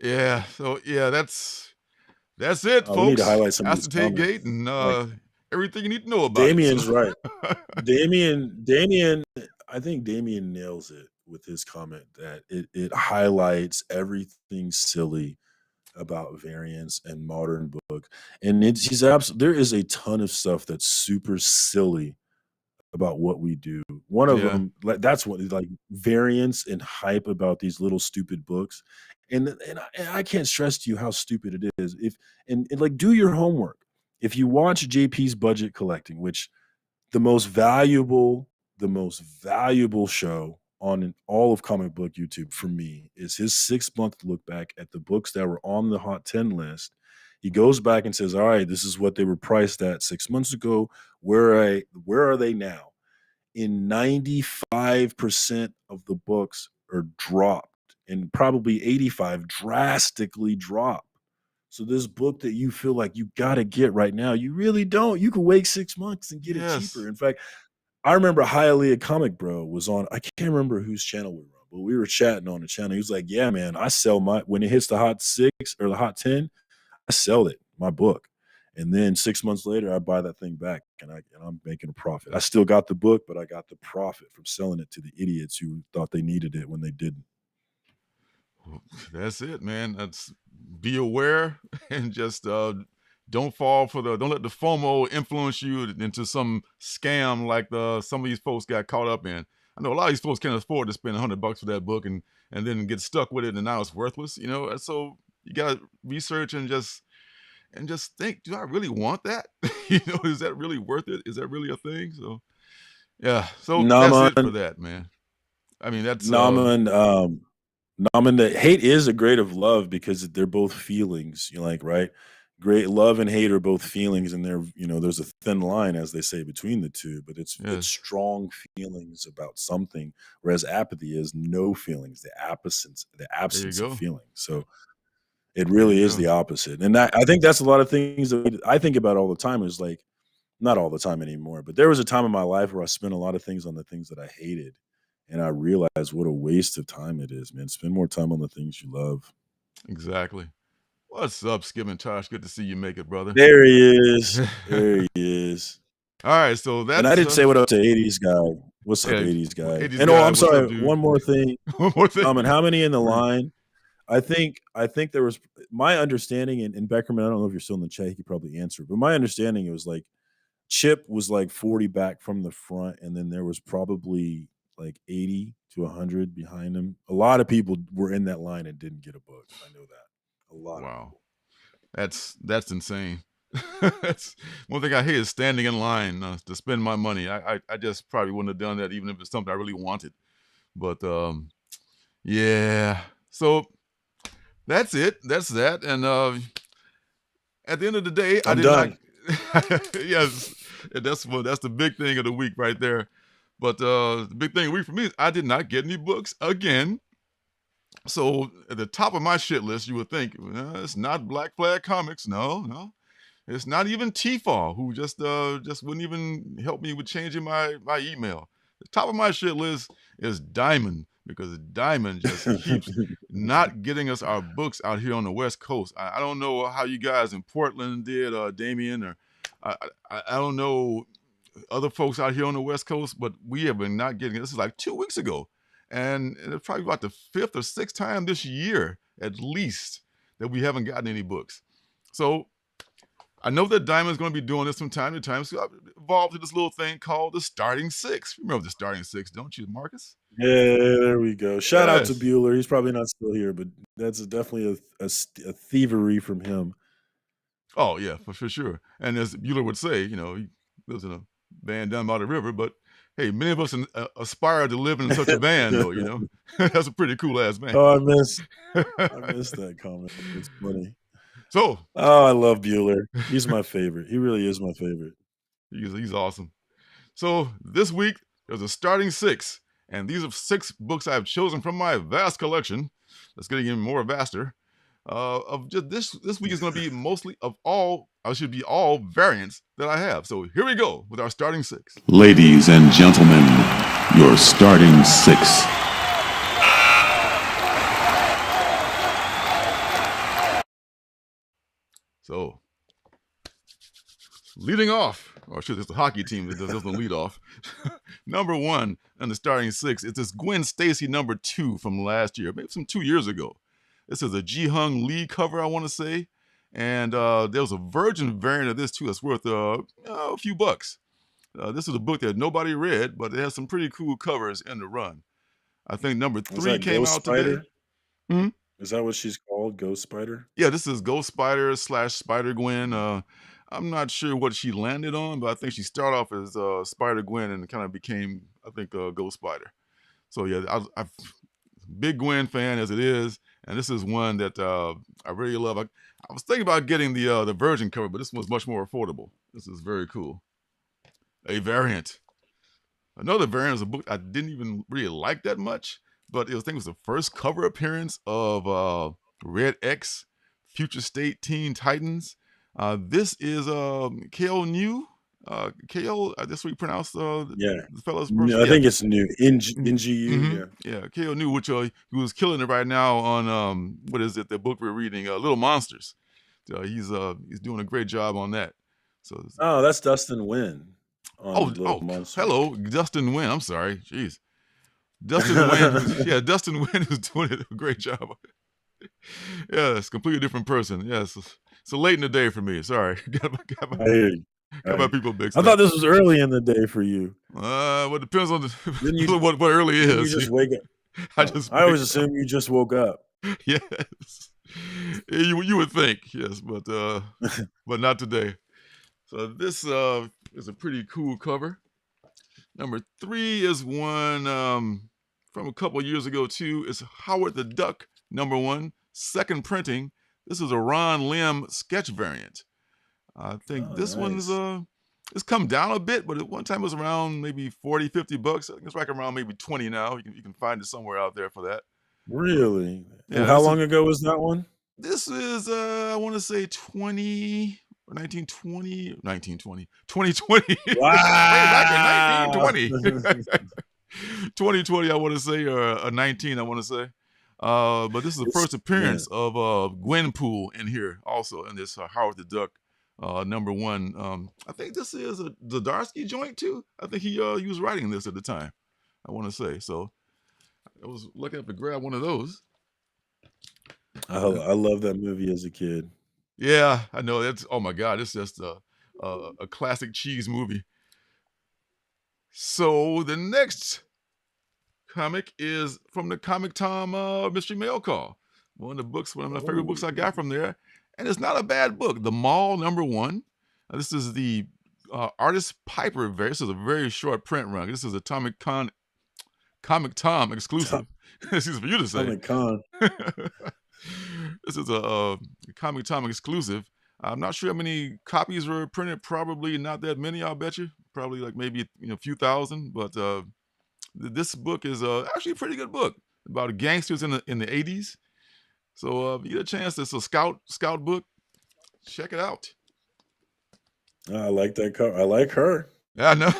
[SPEAKER 1] Yeah. So yeah, that's it,
[SPEAKER 2] We need to
[SPEAKER 1] folks.
[SPEAKER 2] highlight some of these
[SPEAKER 1] Acetate
[SPEAKER 2] comments.
[SPEAKER 1] Gate and
[SPEAKER 2] Like
[SPEAKER 1] everything you need to know about it. So
[SPEAKER 2] Damien's right. Damien, I think Damien nails it with his comment that it highlights everything silly about variants and modern book. And there is a ton of stuff that's super silly about what we do. One of
[SPEAKER 1] yeah.
[SPEAKER 2] them, like that's what like variants and hype about these little stupid books. And I can't stress to you how stupid it is. If and like do your homework. If you watch JP's Budget Collecting, which the most valuable show on all of comic book YouTube for me is his 6-month look back at the books that were on the Hot 10 list. He goes back and says, all right, this is what they were priced at 6 months ago. Where are they now? In 95% of the books are dropped, and probably 85 drastically drop. So this book that you feel like you got to get right now, you really don't. You can wait 6 months and get it cheaper.
[SPEAKER 1] Yes.
[SPEAKER 2] In fact, I remember Hialeah Comic Bro was on, I can't remember whose channel we were on, but we were chatting on the channel. He was like, yeah, man, I sell when it hits the hot 6 or the hot 10, I sell it, my book. And then 6 months later, I buy that thing back and I'm making a profit. I still got the book, but I got the profit from selling it to the idiots who thought they needed it when they didn't.
[SPEAKER 1] That's it, man. That's be aware and just don't fall for don't let the FOMO influence you into some scam like some of these folks got caught up in. I know a lot of these folks can't afford to spend $100 for that book and then get stuck with it and now it's worthless, you know. And so you got to research and just think, do I really want that? You know, is that really worth it? Is that really a thing? So yeah, so that's it for
[SPEAKER 2] Naman,
[SPEAKER 1] that, man. I mean, that's
[SPEAKER 2] Naman, Naman, the hate is a grade of love because they're both feelings. You like, right? Great love and hate are both feelings, and there's a thin line, as they say, between the two. But it's
[SPEAKER 1] yes.
[SPEAKER 2] strong feelings about something, whereas apathy is no feelings, the
[SPEAKER 1] There you
[SPEAKER 2] absence of
[SPEAKER 1] go.
[SPEAKER 2] feelings. So it
[SPEAKER 1] There you
[SPEAKER 2] really is
[SPEAKER 1] go.
[SPEAKER 2] the opposite, and I think that's a lot of things that I think about all the time. Is like not all the time anymore, but there was a time in my life where I spent a lot of things on the things that I hated, and I realized what a waste of time it is, man. Spend more time on the things you love.
[SPEAKER 1] Exactly. What's up, Skip and Tosh? Good to see you make it, brother.
[SPEAKER 2] There he is. There he is.
[SPEAKER 1] All right, so
[SPEAKER 2] And I
[SPEAKER 1] that's
[SPEAKER 2] didn't say what up to 80s guy. What's up,
[SPEAKER 1] yeah,
[SPEAKER 2] 80s guy?
[SPEAKER 1] 80s
[SPEAKER 2] And oh,
[SPEAKER 1] guy.
[SPEAKER 2] I'm
[SPEAKER 1] What's up,
[SPEAKER 2] sorry.
[SPEAKER 1] dude?
[SPEAKER 2] One more thing.
[SPEAKER 1] One more thing.
[SPEAKER 2] And how many in the
[SPEAKER 1] Please.
[SPEAKER 2] line? I think there was my understanding, and Beckerman, I don't know if you're still in the chat, he could probably answer, but my understanding it was like Chip was like 40 back from the front, and then there was probably like 80 to 100 behind him. A lot of people were in that line and didn't get a book. I know that. A lot of
[SPEAKER 1] Wow,
[SPEAKER 2] people.
[SPEAKER 1] that's insane. That's one thing I hate is standing in line to spend my money. I just probably wouldn't have done that even if it's something I really wanted. But yeah. So that's it. That's that. And at the end of the day, I
[SPEAKER 2] I'm
[SPEAKER 1] did not.
[SPEAKER 2] done.
[SPEAKER 1] Yes, and that's the big thing of the week right there. But the big thing of the week for me is I did not get any books again. So at the top of my shit list, you would think it's not Black Flag Comics. No, no, it's not even T-Fall, who just wouldn't even help me with changing my email. The top of my shit list is Diamond because Diamond just keeps not getting us our books out here on the West Coast. I don't know how you guys in Portland did, Damien, or I don't know other folks out here on the West Coast, but we have been not getting it. This is like 2 weeks ago. And it's probably about the fifth or sixth time this year, at least, that we haven't gotten any books. So I know that Diamond's going to be doing this from time to time. So I've evolved to this little thing called the Starting Six. You remember the Starting Six, don't you, Marcus?
[SPEAKER 2] Yeah, there we go. Shout out to
[SPEAKER 1] Yes.
[SPEAKER 2] Bueller. He's probably not still here, but that's definitely a thievery from him.
[SPEAKER 1] Oh, yeah, for sure. And as Bueller would say, you know, he lives in a van down by the river, but hey, many of us aspire to live in such a van, though, you know. That's a pretty cool ass van.
[SPEAKER 2] Oh, I missed that comment. It's funny.
[SPEAKER 1] So
[SPEAKER 2] Oh, I love Bueller. He's my favorite. He really is my favorite.
[SPEAKER 1] he's awesome. So this week there's a starting six, and these are 6 books I've chosen from my vast collection. That's getting even more vaster. Of just this week is going to be mostly of all, I should be all variants that I have. So here we go with our starting 6.
[SPEAKER 3] Ladies and gentlemen, your starting 6.
[SPEAKER 1] So leading off, or should it's the hockey team that doesn't lead off. Number 1 in the starting 6 is this Gwen Stacy number 2 from last year, maybe some 2 years ago. This is a Ji-Hung Lee cover, I want to say. And there was a virgin variant of this too that's worth a few bucks. This is a book that nobody read, but it has some pretty cool covers in the run. I think number
[SPEAKER 2] Was
[SPEAKER 1] 3
[SPEAKER 2] that
[SPEAKER 1] came
[SPEAKER 2] Ghost
[SPEAKER 1] out today.
[SPEAKER 2] Spider?
[SPEAKER 1] Hmm?
[SPEAKER 2] Is that what she's called? Ghost Spider?
[SPEAKER 1] Yeah, this is Ghost Spider / Spider Gwen. I'm not sure what she landed on, but I think she started off as Spider Gwen and kind of became, I think, Ghost Spider. So yeah, I've big Gwen fan as it is, and this is one that I really love. I was thinking about getting the Virgin cover, but this one's much more affordable. This is very cool. A variant. Another variant is a book I didn't even really like that much, but I think it was the first cover appearance of Red X, Future State Teen Titans. This is K.O. New. K.O. That's what you pronounce the fellow's person.
[SPEAKER 2] I think it's new. NGU,
[SPEAKER 1] yeah. K.O. New, which he was killing it right now on what is it? The book we're reading, Little Monsters. He's doing a great job on that. So
[SPEAKER 2] that's Dustin Wynn.
[SPEAKER 1] Hello, Dustin Wynn. I'm sorry, jeez, Dustin Wynn. Dustin Wynn is doing a great job. Yeah, it's a completely different person. Yes, so late in the day for me. Sorry, got my people mixed up.
[SPEAKER 2] I thought this was early in the day for you.
[SPEAKER 1] Well, it depends on what early is.
[SPEAKER 2] You just wake up. I always assume you just woke up.
[SPEAKER 1] Yes, you would think yes, but not today. So this is a pretty cool cover. Number 3 is one from a couple years ago too. It's Howard the Duck, number 1, second printing. This is a Ron Lim sketch variant. I think this one's it's come down a bit, but at one time it was around maybe $40, $50. I think it's like around maybe 20 now. You can find it somewhere out there for that.
[SPEAKER 2] Really?
[SPEAKER 1] Yeah,
[SPEAKER 2] and how long ago was that one?
[SPEAKER 1] This is I want to say 1920. 2020.
[SPEAKER 2] Wow.
[SPEAKER 1] Back in 1920. 2020, I want to say, or 19, I want to say. But this is the first appearance of Gwenpool in here, also in this Howard the Duck number 1. I think this is a Zdarsky joint too. I think he was writing this at the time, I want to say. So I was looking up to grab one of those.
[SPEAKER 2] I love that movie as a kid.
[SPEAKER 1] Yeah, I know. That's, oh my God, it's just a classic cheese movie. So the next comic is from the Comic Tom Mystery Mail Call. One of my favorite books I got from there. And it's not a bad book. The Mall, number 1. This is the Artist Piper variant. This is a very short print run. This is a Comic Tom exclusive. This is for you to say.
[SPEAKER 2] Comic Con.
[SPEAKER 1] This is a Comic Tom exclusive. I'm not sure how many copies were printed. Probably not that many, I'll bet you. Probably like maybe a few thousand. But this book is actually a pretty good book about gangsters in the 80s. So if you get a chance, it's a scout book. Check it out.
[SPEAKER 2] I like that cover. I like her.
[SPEAKER 1] Yeah, I know.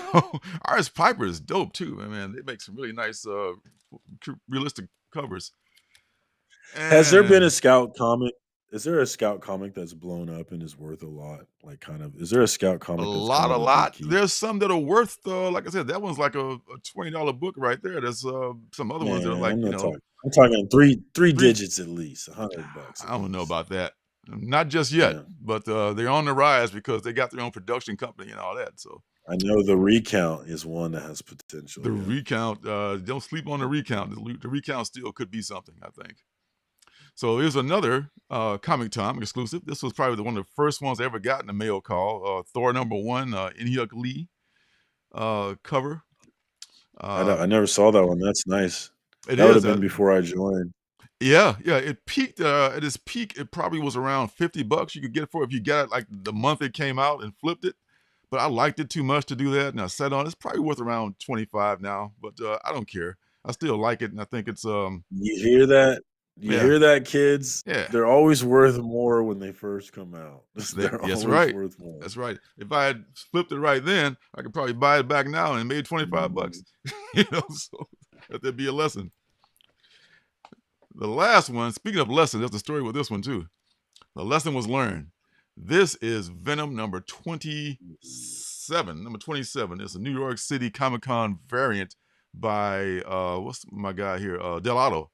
[SPEAKER 1] Artist Piper is dope too, man. They make some really nice, realistic covers.
[SPEAKER 2] Has there been a Scout comic? Is there a Scout comic that's blown up and is worth a lot? Like, kind of, is there a Scout comic?
[SPEAKER 1] A lot. There's some that are worth, like I said, that one's like a $20 book right there. There's some other ones that are like,
[SPEAKER 2] I'm talking three digits at least, $100.
[SPEAKER 1] I don't know about that. Not just yet, but they're on the rise because they got their own production company and all that. So
[SPEAKER 2] I know the Recount is one that has potential.
[SPEAKER 1] The Recount, don't sleep on the Recount. The Recount still could be something, I think. So here's another Comic Tom exclusive. This was probably one of the first ones I ever got in the mail call. Thor number 1, Inhyuk Lee cover.
[SPEAKER 2] I never saw that one. That's nice. That would have been before I joined.
[SPEAKER 1] Yeah. It peaked at its peak. It probably was around $50 you could get it for if you got it like the month it came out and flipped it. But I liked it too much to do that, and I sat on it. It's probably worth around $25 now, but I don't care. I still like it, and I think it's
[SPEAKER 2] You hear that? You hear that, kids?
[SPEAKER 1] Yeah.
[SPEAKER 2] They're always worth more when they first come out. They're always worth more.
[SPEAKER 1] That's right. If I had flipped it right then, I could probably buy it back now and made $25. So let there be a lesson. The last one, speaking of lessons, there's a story with this one too. The lesson was learned. This is Venom number 27. Number 27. It's a New York City Comic-Con variant by what's my guy here? Delato.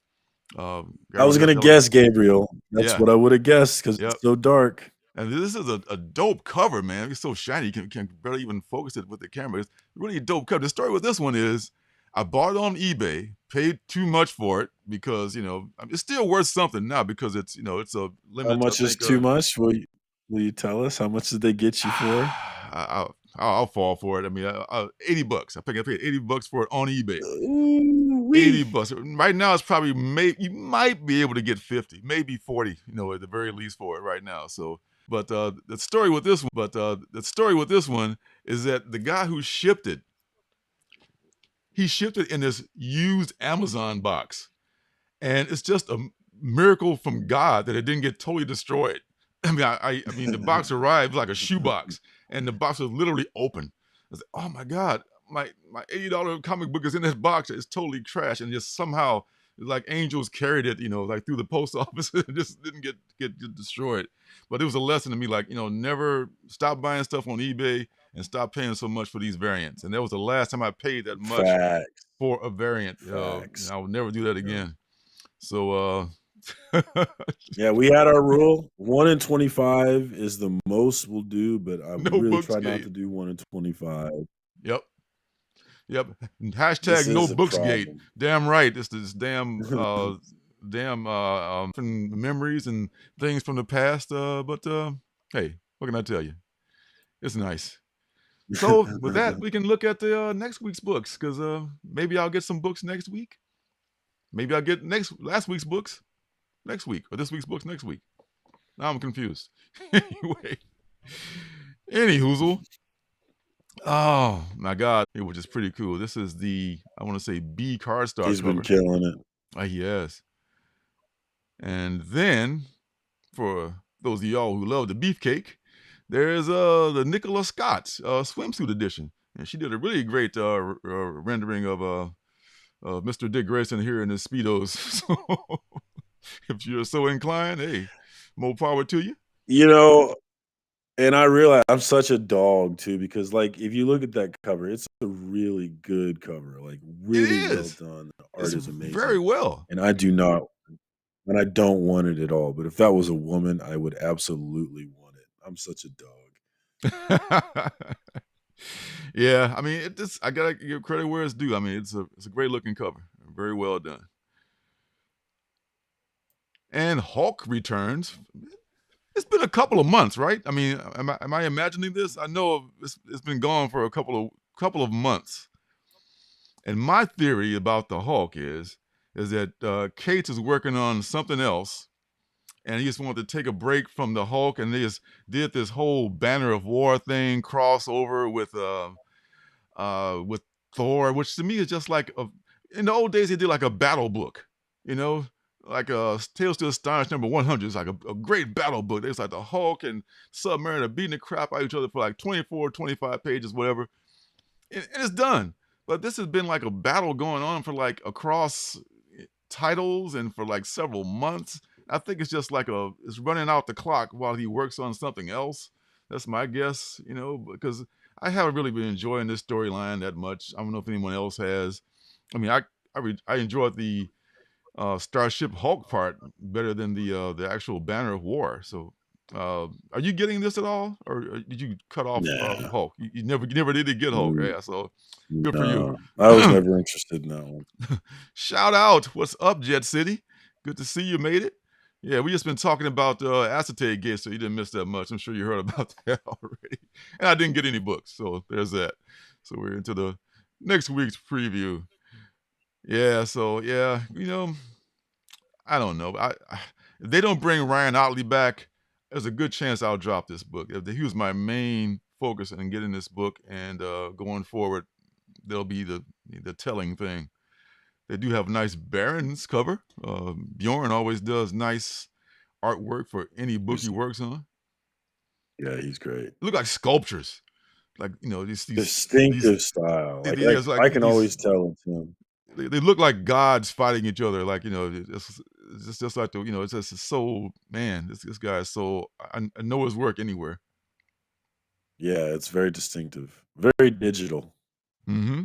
[SPEAKER 2] I was gonna guess Gabriel. That's what I would have guessed because it's so dark.
[SPEAKER 1] And this is a dope cover, man. It's so shiny you can barely even focus it with the camera. It's really a dope cover. The story with this one is I bought it on eBay, paid too much for it because it's still worth something now because it's it's a limited.
[SPEAKER 2] How much is too much? Will you tell us how much did they get you for?
[SPEAKER 1] I'll fall for it. I mean, $80. I paid $80 for it on eBay.
[SPEAKER 2] Ooh,
[SPEAKER 1] $80. Right now, it's probably you might be able to get 50, maybe 40, at the very least for it right now. So, but the story with this one is that the guy who shipped it, he shipped it in this used Amazon box, and it's just a miracle from God that it didn't get totally destroyed. I mean, I mean, the box arrived like a shoebox, and the box was literally open. I was like, oh my God, my $80 comic book is in this box. It's totally trashed, and just somehow, like angels carried it, like through the post office. It just didn't get destroyed. But it was a lesson to me, like, never stop buying stuff on eBay and stop paying so much for these variants. And that was the last time I paid that much
[SPEAKER 2] Facts.
[SPEAKER 1] for a variant.
[SPEAKER 2] Facts.
[SPEAKER 1] I would never do that again. So,
[SPEAKER 2] yeah, we had our rule. 1 in 25 is the most we'll do, but I
[SPEAKER 1] No
[SPEAKER 2] really try
[SPEAKER 1] Booksgate.
[SPEAKER 2] not to do 1 in 25.
[SPEAKER 1] Yep.
[SPEAKER 2] This
[SPEAKER 1] Hashtag no
[SPEAKER 2] is a
[SPEAKER 1] Booksgate.
[SPEAKER 2] problem.
[SPEAKER 1] Damn right. It's this damn memories and things from the past. But hey, what can I tell you? It's nice. So with that, we can look at the next week's books, because maybe I'll get some books next week. Maybe I'll get last week's books next week, or this week's books next week. Now I'm confused. Any hoozle. Oh my God, it was just pretty cool. This is I want to say B cardstock
[SPEAKER 2] He's
[SPEAKER 1] cover.
[SPEAKER 2] been killing it.
[SPEAKER 1] Yes. And then, for those of y'all who love the beefcake, there's the Nicola Scott swimsuit edition, and she did a really great rendering of Mr. Dick Grayson here in his speedos. So, if you're so inclined, hey, more power to you.
[SPEAKER 2] And I realize I'm such a dog too, because like if you look at that cover, it's a really good cover, like really well done. The art is amazing.
[SPEAKER 1] Very well.
[SPEAKER 2] And I don't want it at all. But if that was a woman, I would absolutely want it. I'm such a dog.
[SPEAKER 1] Yeah, I mean, I gotta give credit where it's due. I mean, it's a great looking cover, very well done. And Hulk returns. It's been a couple of months, right? I mean, am I imagining this? I know it's been gone for a couple of months. And my theory about the Hulk is that Cates is working on something else, and he just wanted to take a break from the Hulk, and they just did this whole Banner of War thing crossover with Thor, which to me is just like in the old days they did like a battle book, like Tales to Astonish number 100. It's like a great battle book. It's like the Hulk and Submariner beating the crap out of each other for like 24, 25 pages, whatever. And it's done. But this has been like a battle going on for like across titles and for like several months. I think it's just like it's running out the clock while he works on something else. That's my guess, because I haven't really been enjoying this storyline that much. I don't know if anyone else has. I mean, I enjoyed the Starship Hulk part better than the actual Banner of War. So, are you getting this at all, or did you cut off Hulk? You never did get Hulk, yeah. So good for you.
[SPEAKER 2] I was never interested in that one.
[SPEAKER 1] Shout out! What's up, Jet City? Good to see you made it. Yeah, we just been talking about acetate gate, so you didn't miss that much. I'm sure you heard about that already. And I didn't get any books, so there's that. So we're into the next week's preview. Yeah, so yeah, I don't know. If they don't bring Ryan Otley back, there's a good chance I'll drop this book. If he was my main focus in getting this book, and going forward, there'll be the telling thing. They do have a nice Barron's cover. Bjorn always does nice artwork for any book he works on.
[SPEAKER 2] Yeah, he's great.
[SPEAKER 1] Look like sculptures, like these
[SPEAKER 2] distinctive style. I can always tell it's him.
[SPEAKER 1] They look like gods fighting each other. Like it's just like it's just so, man. This guy is so. I know his work anywhere.
[SPEAKER 2] Yeah, it's very distinctive, very digital.
[SPEAKER 1] Mm-hmm.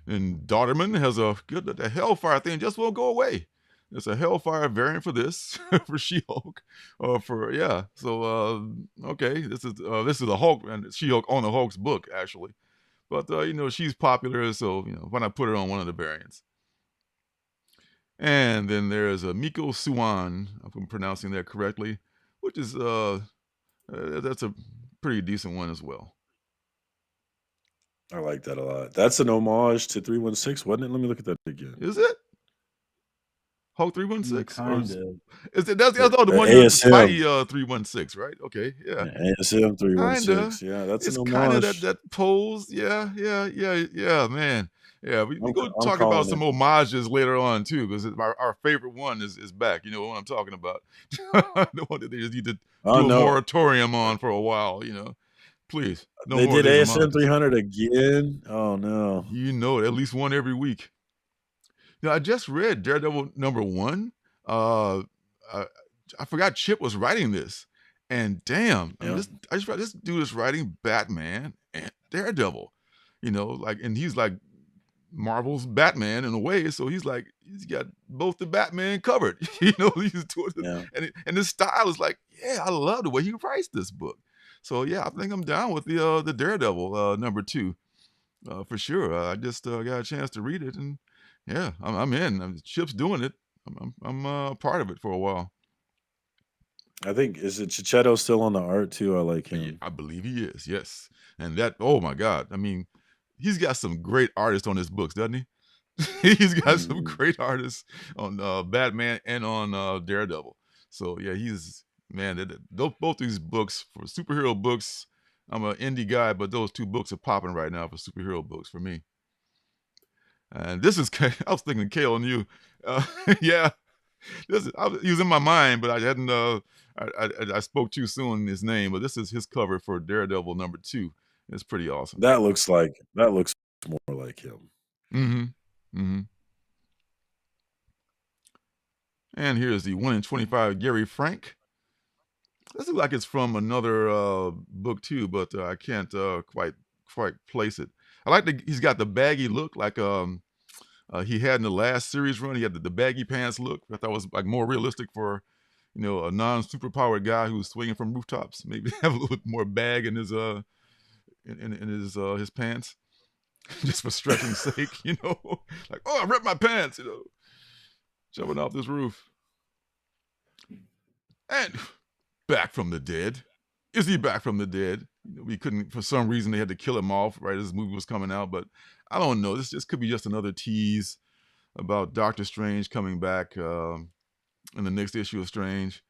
[SPEAKER 1] And Daughterman has the Hellfire thing just won't go away. It's a Hellfire variant for this for She-Hulk, So okay, this is the Hulk and She-Hulk on the Hulk's book actually, but she's popular, so why not put her on one of the variants? And then there's a Miko Suan, if I'm pronouncing that correctly, which is that's a pretty decent one as well.
[SPEAKER 2] I like that a lot. That's an homage to 316, wasn't it? Let me look at that again.
[SPEAKER 1] Is it Hulk 316 or
[SPEAKER 4] Kind of.
[SPEAKER 1] is it? That's the one you're
[SPEAKER 2] ASM.
[SPEAKER 1] Spidey 316, right? Okay, yeah.
[SPEAKER 2] ASM
[SPEAKER 1] Kinda.
[SPEAKER 2] 316. Yeah, that's an
[SPEAKER 1] It's kinda
[SPEAKER 2] homage.
[SPEAKER 1] that pose. Yeah, man. Yeah, we go
[SPEAKER 2] I'm
[SPEAKER 1] talk about
[SPEAKER 2] calling
[SPEAKER 1] some
[SPEAKER 2] it.
[SPEAKER 1] homages later on too, because our favorite one is back. You know what I'm talking about. The one that they just need to
[SPEAKER 2] Oh
[SPEAKER 1] do a
[SPEAKER 2] no,
[SPEAKER 1] moratorium on for a while, Please, no
[SPEAKER 2] they
[SPEAKER 1] more of
[SPEAKER 2] did
[SPEAKER 1] these
[SPEAKER 2] ASM
[SPEAKER 1] homages.
[SPEAKER 2] 300 again. Oh no.
[SPEAKER 1] You know it, at least one every week. Now, I just read Daredevil #1. Uh, I, I forgot Chip was writing this, and damn, I mean,
[SPEAKER 2] Yeah.
[SPEAKER 1] I just read this dude is writing Batman and Daredevil. And he's like Marvel's Batman in a way, so he's got both the Batman covered. He's doing it,
[SPEAKER 2] Yeah.
[SPEAKER 1] and his style is like, yeah, I love the way he writes this book. So yeah, I think I'm down with the Daredevil #2 for sure. I just got a chance to read it, and yeah, I'm in. Chip's doing it. I'm part of it for a while.
[SPEAKER 2] I think is it Chichetto still on the art too? I like
[SPEAKER 1] Yeah,
[SPEAKER 2] him.
[SPEAKER 1] I believe he is. Yes, and that. Oh my God! I mean, he's got some great artists on his books, doesn't he? He's got some
[SPEAKER 2] Mhm.
[SPEAKER 1] great artists on Batman and on Daredevil. So yeah, both these books for superhero books. I'm an indie guy, but those two books are popping right now for superhero books for me. And this is I was thinking Kale and you. Yeah, he was in my mind, but I hadn't. I spoke too soon his name, but this is his cover for Daredevil #2. It's pretty awesome.
[SPEAKER 2] That looks more like him.
[SPEAKER 1] Mm-hmm. Mm-hmm. And here's the 1 in 25 Gary Frank. This looks like it's from another book too, but I can't quite place it. I like he's got the baggy look like he had in the last series run. He had the baggy pants look. I thought was like more realistic for a non-superpowered guy who's swinging from rooftops. Maybe have a little bit more bag in his his pants, just for stretching's sake. Like, oh, I ripped my pants. Jumping off this roof. And back from the dead. Is he back from the dead? We couldn't, for some reason, they had to kill him off right as this movie was coming out. But I don't know. This just could be just another tease about Doctor Strange coming back in the next issue of Strange.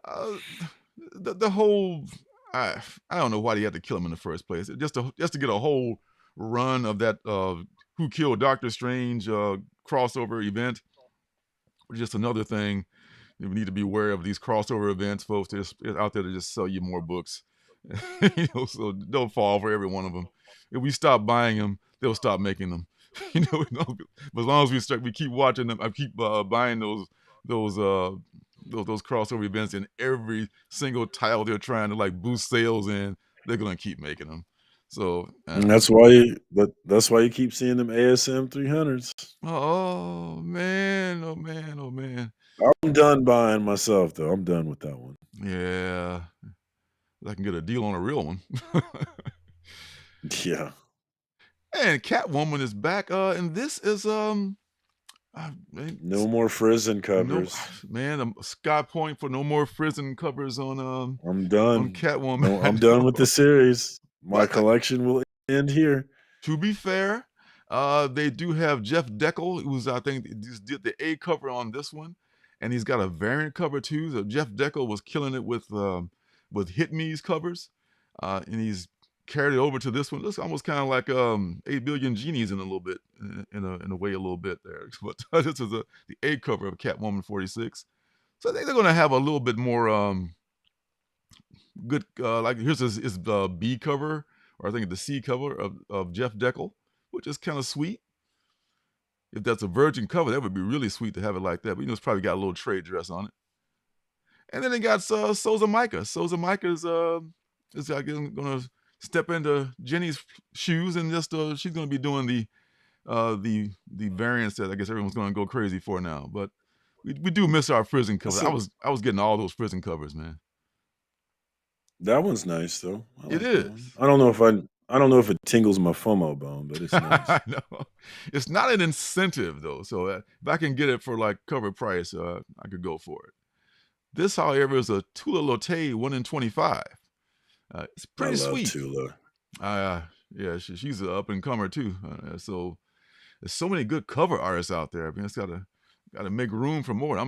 [SPEAKER 1] The whole, I don't know why they had to kill him in the first place. Just to get a whole run of that Who Killed Doctor Strange crossover event. Just another thing. We need to be aware of these crossover events, folks. They're out there to just sell you more books. So don't fall for every one of them. If we stop buying them, they'll stop making them. But as long as we keep watching them, I keep buying those crossover events in every single title they're trying to like boost sales in. They're gonna keep making them. So
[SPEAKER 2] And that's why you keep seeing them ASM 300s.
[SPEAKER 1] oh man, oh man, oh man.
[SPEAKER 2] I'm done buying myself though. I'm done with that one.
[SPEAKER 1] Yeah, I can get a deal on a real one.
[SPEAKER 2] Yeah.
[SPEAKER 1] And Catwoman is back, and this is
[SPEAKER 2] No more Frizzin
[SPEAKER 1] no
[SPEAKER 2] covers.
[SPEAKER 1] man, sky point for no more Frizzin covers on
[SPEAKER 2] I'm done.
[SPEAKER 1] Catwoman.
[SPEAKER 2] No, I'm done with the series. My
[SPEAKER 1] But
[SPEAKER 2] collection will end here.
[SPEAKER 1] to be fair, they do have Jeff Deckel, who's I think just did the A cover on this one, and he's got a variant cover too. So Jeff Deckel was killing it with Hit Me's covers, and he's carried it over to this one. Looks almost kind of like 8 Billion Genies in a little bit, in a way, a little bit there. But this is the A cover of Catwoman 46. So I think they're going to have a little bit more good. Like here's his B cover, or I think the C cover of Jeff Deckel, which is kind of sweet. If that's a virgin cover, that would be really sweet to have it like that. But it's probably got a little trade dress on it. And then they got Souza Micah. Souza Micah is going to step into Jenny's shoes, and just she's going to be doing the variants that I guess everyone's going to go crazy for now. But we do miss our Frizzin covers. I was getting all those Frizzin covers, man.
[SPEAKER 2] That one's nice though.
[SPEAKER 1] It
[SPEAKER 2] that one.
[SPEAKER 1] is.
[SPEAKER 2] I don't know if it tingles my FOMO bone, but it's nice.
[SPEAKER 1] I know. It's not an incentive though, so if I can get it for like cover price, I could go for it. This, however, is a Tula Lotte 1 in 25. It's pretty
[SPEAKER 2] I love
[SPEAKER 1] sweet.
[SPEAKER 2] Tula.
[SPEAKER 1] Yeah, she's an up and comer too. So there's so many good cover artists out there. I mean, it's gotta make room for more.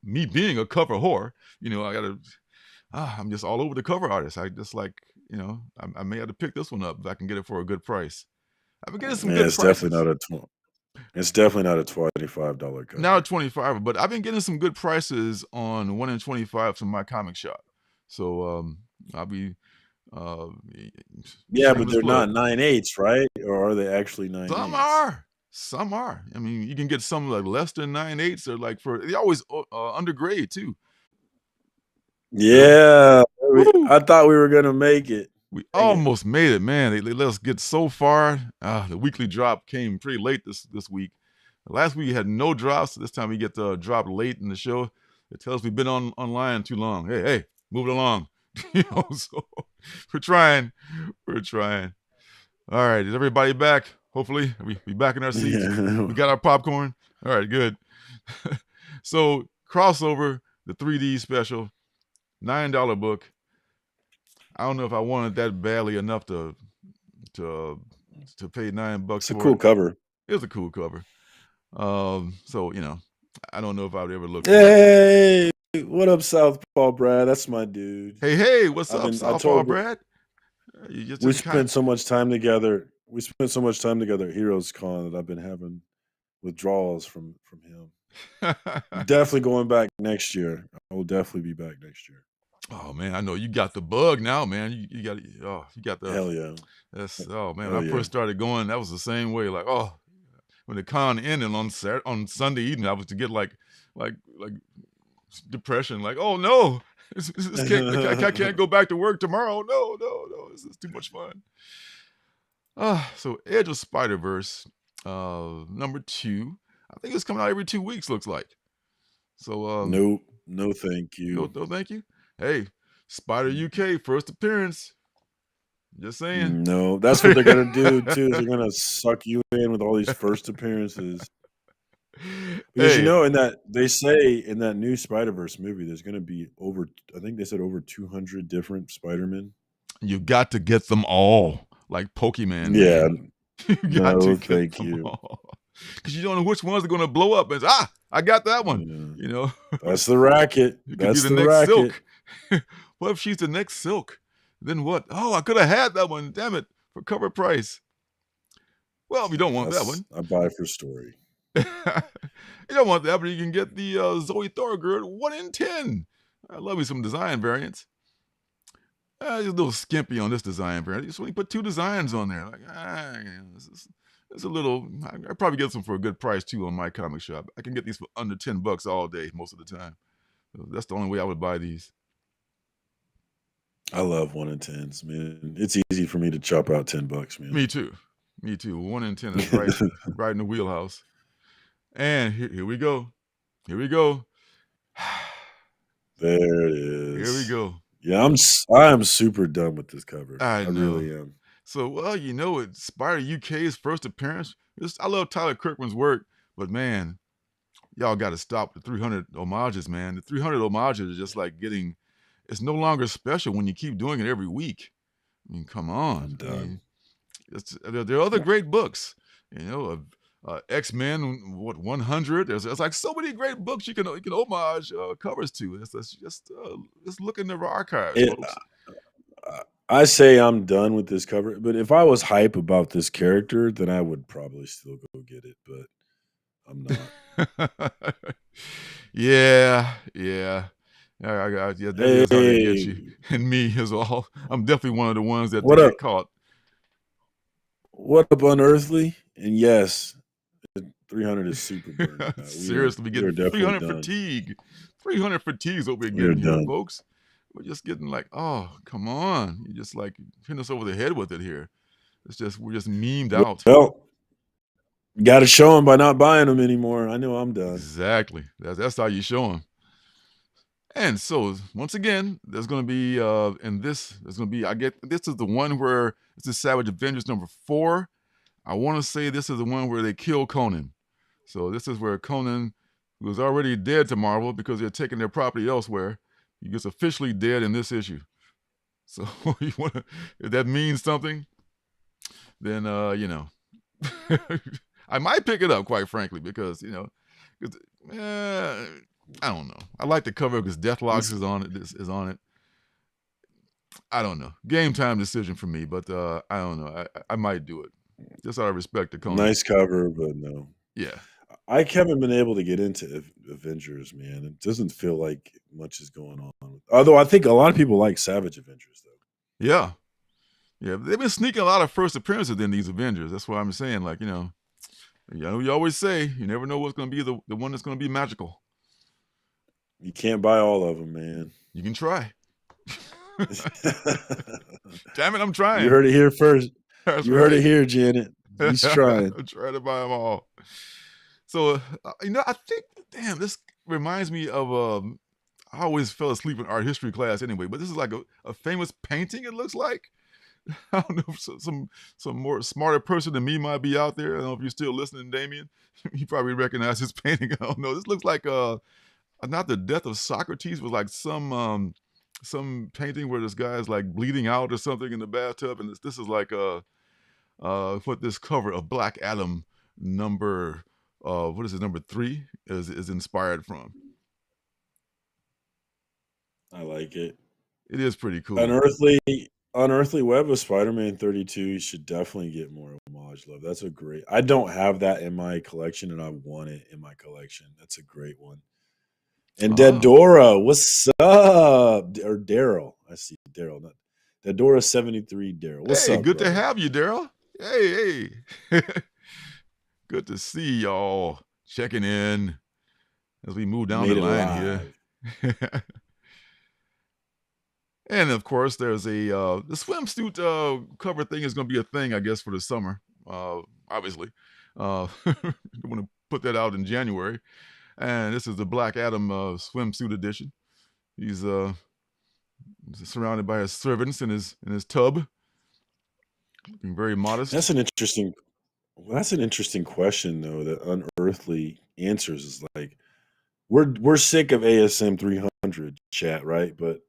[SPEAKER 1] Me being a cover whore. I'm just all over the cover artists. I just like, I may have to pick this one up if I can get it for a good price. I've been getting some
[SPEAKER 2] Yeah,
[SPEAKER 1] good prices.
[SPEAKER 2] it's definitely not a $25 cover.
[SPEAKER 1] Now 25, but I've been getting some good prices on 1 in 25 from my comic shop. So I'll be
[SPEAKER 2] Yeah, but
[SPEAKER 1] shameless
[SPEAKER 2] they're
[SPEAKER 1] plug.
[SPEAKER 2] not 9/8, right? Or are they actually 9/8?
[SPEAKER 1] Some are. I mean, you can get some like less than 9/8. Or like they always undergrade too.
[SPEAKER 2] Yeah,
[SPEAKER 1] Woo!
[SPEAKER 2] I thought we were gonna make it.
[SPEAKER 1] We
[SPEAKER 2] Dang it.
[SPEAKER 1] almost made it, man. They let us get so far. The weekly drop came pretty late this week. Last week we had no drops. This time we get the drop late in the show. It tells we've been online too long. Hey, move it along. So we're trying. All right, is everybody back? Hopefully, we back in our seats.
[SPEAKER 2] Yeah.
[SPEAKER 1] We got our popcorn. All right, good. So crossover, the 3D special, $9 book. I don't know if I wanted that badly enough to pay $9
[SPEAKER 2] It's a
[SPEAKER 1] for
[SPEAKER 2] cool
[SPEAKER 1] it.
[SPEAKER 2] cover.
[SPEAKER 1] It was a cool cover. So I don't know if I would ever look for
[SPEAKER 2] Hey,
[SPEAKER 1] it.
[SPEAKER 2] what up, Southpaw Brad? That's my dude.
[SPEAKER 1] Hey, what's up, Southpaw Brad?
[SPEAKER 2] We spent so much time together. We spent so much time together at Heroes Con that I've been having withdrawals from him. Definitely going back next year. I will definitely be back next year.
[SPEAKER 1] Oh man, I know you got the bug now, man. You got the
[SPEAKER 2] Hell yeah.
[SPEAKER 1] When I first started going, that was the same way. Like, when the con ended on Sunday evening, I was to get like depression. Like, oh no, I can't go back to work tomorrow. No, this is too much fun. So Edge of Spider-Verse, number 2. I think it's coming out every 2 weeks. Looks like. So
[SPEAKER 2] no, thank you.
[SPEAKER 1] No, thank you. Hey, Spider UK first appearance. Just saying.
[SPEAKER 2] No, that's what they're gonna do too. They're gonna suck you in with all these first appearances. Because in that they say in that new Spider-Verse movie, there's gonna be I think they said over 200 different Spider-Men.
[SPEAKER 1] You got to get them all, like Pokemon.
[SPEAKER 2] Yeah.
[SPEAKER 1] You got to get them all. Because you don't know which ones are going to blow up. And I got that one.
[SPEAKER 2] Yeah. That's the racket. That's the
[SPEAKER 1] next
[SPEAKER 2] racket.
[SPEAKER 1] Silk. What if she's the next Silk? Then what? Oh, I could have had that one. Damn it. For cover price. Well, we don't want that one.
[SPEAKER 2] I buy for story.
[SPEAKER 1] You don't want that, but you can get the Zoe Thorgird 1 in 10. I love you some design variants. Just a little skimpy on this design variant. Just only put 2 designs on there. Like, it's a little. I probably get some for a good price too on my comic shop. I can get these for under $10 all day most of the time. So that's the only way I would buy these.
[SPEAKER 2] I love 1 in 10s, man. It's easy for me to chop out $10, man.
[SPEAKER 1] Me too. 1 in 10 is right in the wheelhouse. And here we go. There
[SPEAKER 2] it is.
[SPEAKER 1] Here we go.
[SPEAKER 2] Yeah, I am super done with this cover.
[SPEAKER 1] I know.
[SPEAKER 2] Really am.
[SPEAKER 1] So, it's Spider UK's first appearance. I love Tyler Kirkman's work, but man, y'all got to stop the 300 homages, man. The 300 homages are just like it's no longer special when you keep doing it every week. I mean, come on.
[SPEAKER 2] I'm done.
[SPEAKER 1] There are other great books, X-Men, 100. There's like so many great books you can homage covers to. Just look in the archives, folks.
[SPEAKER 2] I say I'm done with this cover, but if I was hype about this character, then I would probably still go get it, but I'm not.
[SPEAKER 1] Yeah. That is how they get you. And me as well. I'm definitely one of the ones that get caught.
[SPEAKER 2] What up, Unearthly? And yes, 300 is super burnt.
[SPEAKER 1] Seriously, we get 300 fatigue. 300 fatigue is what we're getting here, folks. We're just getting like, oh, come on. You just like hitting us over the head with it here. We're just memed out.
[SPEAKER 2] Well, you got to show them by not buying them anymore. I know I'm done.
[SPEAKER 1] Exactly. That's how you show them. And so, once again, there's going to be, this is the one where, this is Savage Avengers number 4. I want to say this is the one where they kill Conan. So this is where Conan, who is already dead to Marvel because they're taking their property elsewhere, he gets officially dead in this issue. So if that means something, then I might pick it up, quite frankly, because I don't know. I like the cover because Deathlocks is on it. This is on it. I don't know. Game time decision for me, but I don't know. I might do it just out of respect to Conan.
[SPEAKER 2] Nice cover, but no.
[SPEAKER 1] Yeah.
[SPEAKER 2] I haven't been able to get into Avengers, man. It doesn't feel like much is going on. Although I think a lot of people like Savage Avengers, though.
[SPEAKER 1] Yeah. Yeah. They've been sneaking a lot of first appearances in these Avengers. That's why I'm saying, like, you always say you never know what's going to be the one that's going to be magical.
[SPEAKER 2] You can't buy all of them, man.
[SPEAKER 1] You can try. Damn it, I'm trying.
[SPEAKER 2] You heard it here first.
[SPEAKER 1] That's
[SPEAKER 2] you heard it here, Janet. He's trying.
[SPEAKER 1] I'm trying to buy them all. So, I think, damn, this reminds me of, I always fell asleep in art history class anyway, but this is like a famous painting, it looks like. I don't know if some more smarter person than me might be out there. I don't know if you're still listening, Damien. You probably recognize this painting. I don't know. This looks like not the death of Socrates, but like some painting where this guy is like bleeding out or something in the bathtub, and this is like what this cover of Black Adam number what is it, number 3 is inspired from.
[SPEAKER 2] I like it.
[SPEAKER 1] It is pretty cool.
[SPEAKER 2] Unearthly Web of Spider-Man 32. You should definitely get more homage love. That's a great. I don't have that in my collection, and I want it in my collection. That's a great one. And Deadora, what's up? Or Daryl. I see Daryl. Not Deadora 73. Daryl. What's up?
[SPEAKER 1] Good to have you, Daryl. Hey. Good to see y'all checking in as we move down the line here. And of course, there's the swimsuit cover thing is going to be a thing, I guess, for the summer. Obviously, I'm going to put that out in January. And this is the Black Adam swimsuit edition. He's surrounded by his servants in his tub, looking very modest.
[SPEAKER 2] That's an interesting question, though. That Unearthly answers is like, we're sick of ASM 300 chat, right? But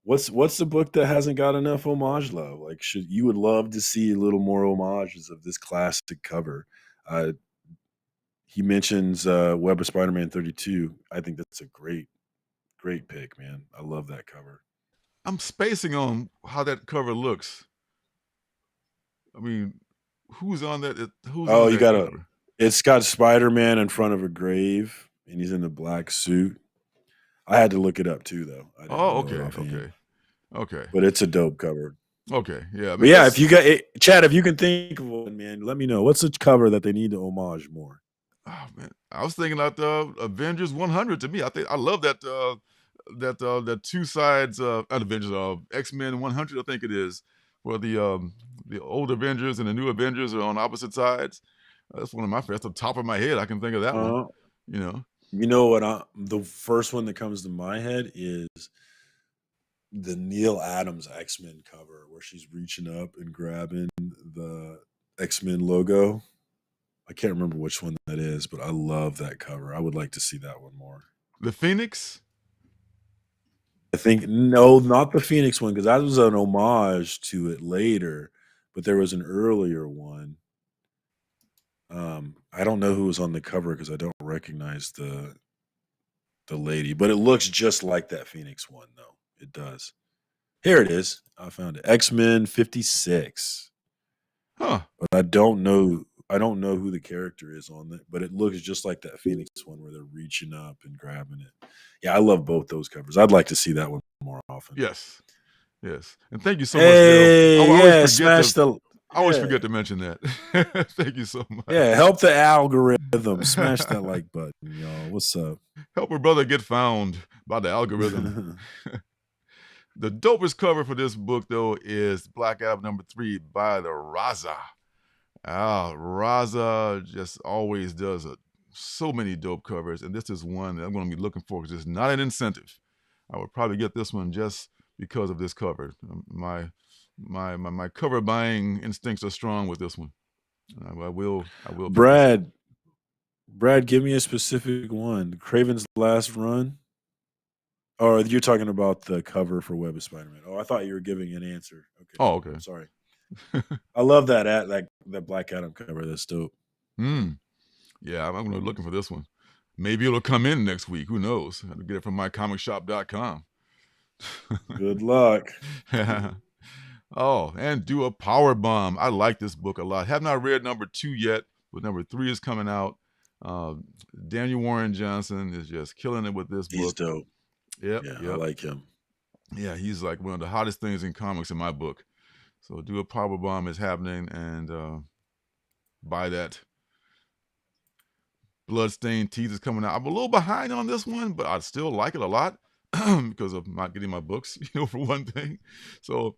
[SPEAKER 2] what's the book that hasn't got enough homage love? Like, you would love to see a little more homages of this classic cover. He mentions Web of Spider-Man 32. I think that's a great pick, man. I love that cover.
[SPEAKER 1] I'm spacing on how that cover looks. I mean, who's on that?
[SPEAKER 2] It's got Spider-Man in front of a grave, and he's in a black suit. I had to look it up too, though.
[SPEAKER 1] Okay.
[SPEAKER 2] But it's a dope cover.
[SPEAKER 1] Okay, yeah.
[SPEAKER 2] But yeah, if you got it, Chad, if you can think of one, man, let me know. What's the cover that they need to homage more?
[SPEAKER 1] Oh man, I was thinking about Avengers 100. To me, I love that that two sides not Avengers, X-Men 100. I think it is, where the old Avengers and the new Avengers are on opposite sides. That's one of my favorites. Off the top of my head, I can think of that one.
[SPEAKER 2] You know what? The first one that comes to my head is the Neil Adams X-Men cover, where she's reaching up and grabbing the X-Men logo. I can't remember which one that is, but I love that cover. I would like to see that one more.
[SPEAKER 1] The Phoenix?
[SPEAKER 2] I think, no, not the Phoenix one, because that was an homage to it later, but there was an earlier one. I don't know who was on the cover because I don't recognize the lady, but it looks just like that Phoenix one, though. It does. Here it is. I found it. X-Men 56.
[SPEAKER 1] Huh.
[SPEAKER 2] But I don't know who the character is on it, but it looks just like that Phoenix one where they're reaching up and grabbing it. Yeah, I love both those covers. I'd like to see that one more often.
[SPEAKER 1] Yes. And thank you so much, Daryl. I always forget to mention that. Thank you so much.
[SPEAKER 2] Yeah, help the algorithm. Smash that like button, y'all. What's up?
[SPEAKER 1] Help a brother get found by the algorithm. The dopest cover for this book, though, is Black Adam number 3 by the Raza. Raza just always does so many dope covers, and this is one that I'm going to be looking for because it's not an incentive. I would probably get this one just because of this cover. My cover buying instincts are strong with this one. I will.
[SPEAKER 2] Brad, give me a specific one. Craven's Last Run? Or you're talking about the cover for Web of Spider-Man. Oh, I thought you were giving an answer. Okay.
[SPEAKER 1] Oh, okay.
[SPEAKER 2] Sorry. I love that Black Adam cover. That's dope.
[SPEAKER 1] Yeah, I'm going to be looking for this one. Maybe it'll come in next week. Who knows? I'll get it from mycomicshop.com.
[SPEAKER 2] Good luck.
[SPEAKER 1] Oh, and do a power bomb. I like this book a lot. Have not read number 2 yet, but number 3 is coming out. Daniel Warren Johnson is just killing it with this book.
[SPEAKER 2] He's dope.
[SPEAKER 1] Yep.
[SPEAKER 2] I like him.
[SPEAKER 1] Yeah, he's like one of the hottest things in comics in my book. So do a power bomb is happening, and buy that. Bloodstained Teeth is coming out. I'm a little behind on this one, but I still like it a lot because of not getting my books, for one thing. So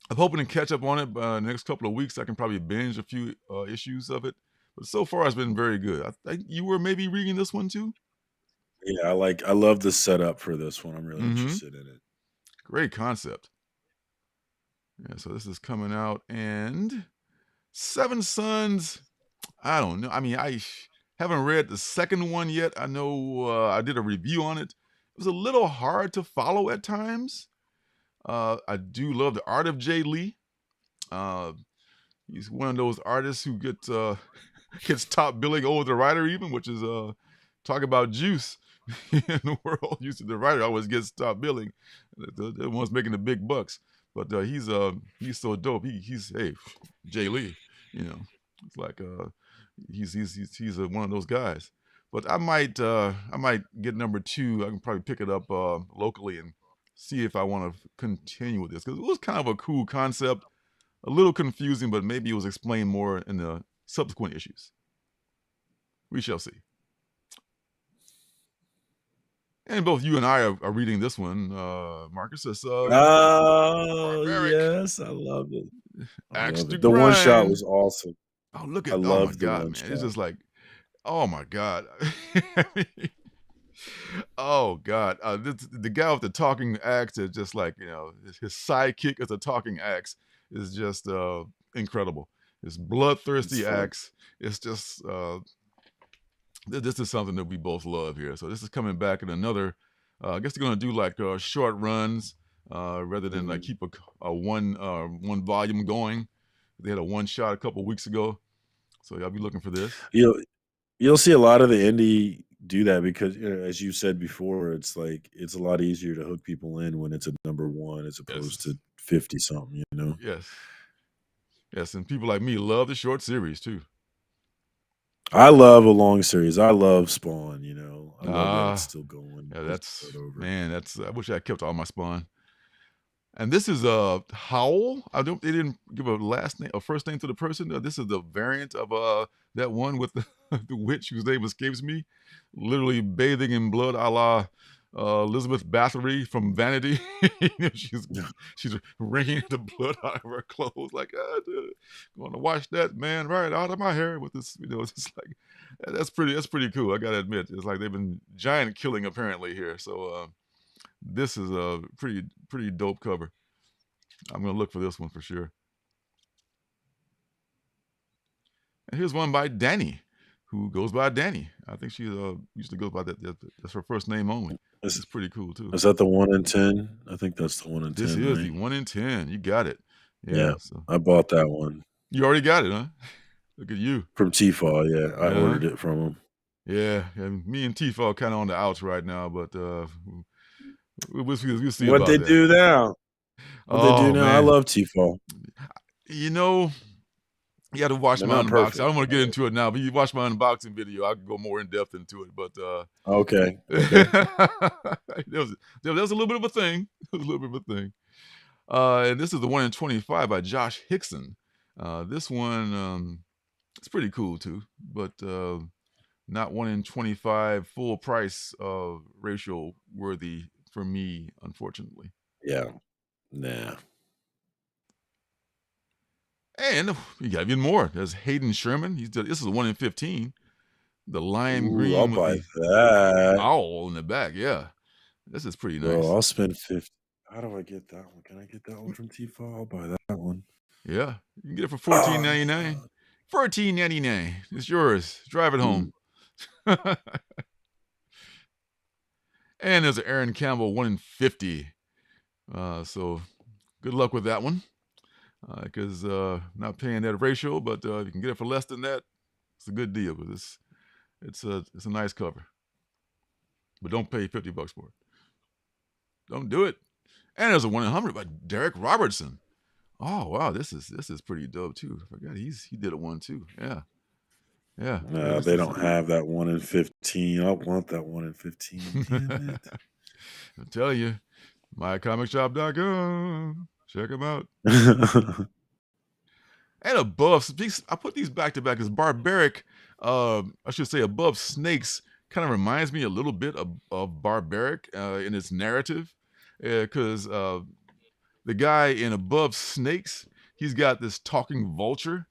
[SPEAKER 1] I'm hoping to catch up on it the next couple of weeks. I can probably binge a few issues of it. But so far, it's been very good. I think you were maybe reading this one too?
[SPEAKER 2] Yeah, I love the setup for this one. I'm really interested in it.
[SPEAKER 1] Great concept. Yeah, so this is coming out. And Seven Sons, I don't know. I mean, I haven't read the second one yet. I know I did a review on it. It was a little hard to follow at times. I do love the art of Jay Lee. He's one of those artists who gets top billing over the writer even, which is talk about juice in the world. Usually the writer always gets top billing. The one's making the big bucks. But he's so dope. He's Jay Lee, It's like he's one of those guys. But I might get number 2. I can probably pick it up locally and see if I want to continue with this, because it was kind of a cool concept, a little confusing, but maybe it was explained more in the subsequent issues. We shall see. And both you and I are reading this one, Marcus. It's Barbaric.
[SPEAKER 2] Yes, I love it.
[SPEAKER 1] Axe to
[SPEAKER 2] The one shot
[SPEAKER 1] grind.
[SPEAKER 2] was awesome.
[SPEAKER 1] Oh, look at!
[SPEAKER 2] I
[SPEAKER 1] Oh my
[SPEAKER 2] love the
[SPEAKER 1] God,
[SPEAKER 2] one
[SPEAKER 1] man!
[SPEAKER 2] shot.
[SPEAKER 1] It's just like, oh my God. Oh God, the guy with the talking axe is just like, his sidekick as a talking axe is just incredible. His bloodthirsty axe. It's just this is something that we both love here. So this is coming back in another. I guess they're gonna do like short runs rather than like keep a one volume going. They had a one shot a couple weeks ago, so y'all be looking for this.
[SPEAKER 2] You'll see a lot of the indie do that because, as you said before, it's like it's a lot easier to hook people in when it's a number 1 as opposed to 50 something.
[SPEAKER 1] Yes, and people like me love the short series too.
[SPEAKER 2] I love a long series. I love Spawn. I love that it's still going.
[SPEAKER 1] Yeah, I wish I kept all my Spawn. And this is Howl. They didn't give a first name to the person. This is the variant of that one with the witch whose name escapes me, literally bathing in blood, a la Elizabeth Bathory from Vanity. She's wringing the blood out of her clothes, like, going to wash that man right out of my hair with this. It's like that's pretty cool. I gotta admit, it's like they've been giant killing apparently here. So this is a pretty dope cover. I'm gonna look for this one for sure. And here's one by Danny, who goes by Danny. I think she used to go by that. That's her first name only. This is pretty cool too.
[SPEAKER 2] Is that the 1 in 10? I think that's the 1 in 10.
[SPEAKER 1] This is the 1 in 10. You got it.
[SPEAKER 2] Yeah.
[SPEAKER 1] So
[SPEAKER 2] I bought that one.
[SPEAKER 1] You already got it, huh? Look at you.
[SPEAKER 2] From T-Fall, yeah. I ordered it from him.
[SPEAKER 1] Yeah. Me and T-Fall kind of on the outs right now, but we'll see
[SPEAKER 2] what
[SPEAKER 1] about
[SPEAKER 2] they
[SPEAKER 1] that.
[SPEAKER 2] do now. What they do now.
[SPEAKER 1] Man.
[SPEAKER 2] I love T-Fall.
[SPEAKER 1] You had to watch my unboxing. I don't want to get into it now, but you watch my unboxing video. I can go more in depth into it. But
[SPEAKER 2] okay.
[SPEAKER 1] there was a little bit of a thing. And this is the 1 in 25 by Josh Hickson. This one it's pretty cool too, but not 1 in 25 full price ratio worthy for me, unfortunately.
[SPEAKER 2] Yeah. Nah.
[SPEAKER 1] And you got even more. There's Hayden Sherman. This is a 1 in 15. The lime green
[SPEAKER 2] I'll
[SPEAKER 1] with
[SPEAKER 2] buy
[SPEAKER 1] the
[SPEAKER 2] that.
[SPEAKER 1] owl in the back. Yeah, this is pretty nice.
[SPEAKER 2] Bro, I'll spend 50. How do I get that one? Can I get that one from T-Fall? I'll buy that one.
[SPEAKER 1] Yeah, you can get it for $14.99. $14.99. It's yours. Drive it home. And there's an Aaron Campbell 1 in 50. So good luck with that one. because not paying that ratio, but if you can get it for less than that, it's a good deal. But it's a nice cover. But don't pay $50 for it. Don't do it. And there's a 1-in-100 by Derek Robertson. Oh wow, this is pretty dope too. I forgot he did a one too. Yeah.
[SPEAKER 2] They don't have that 1 in 15. I want that 1 in 15. Damn it.
[SPEAKER 1] I'm telling you, mycomicshop.com. Check them out. And Above, I put these back to back because Barbaric, I should say Above Snakes, kind of reminds me a little bit of Barbaric in its narrative. Because the guy in Above Snakes, he's got this talking vulture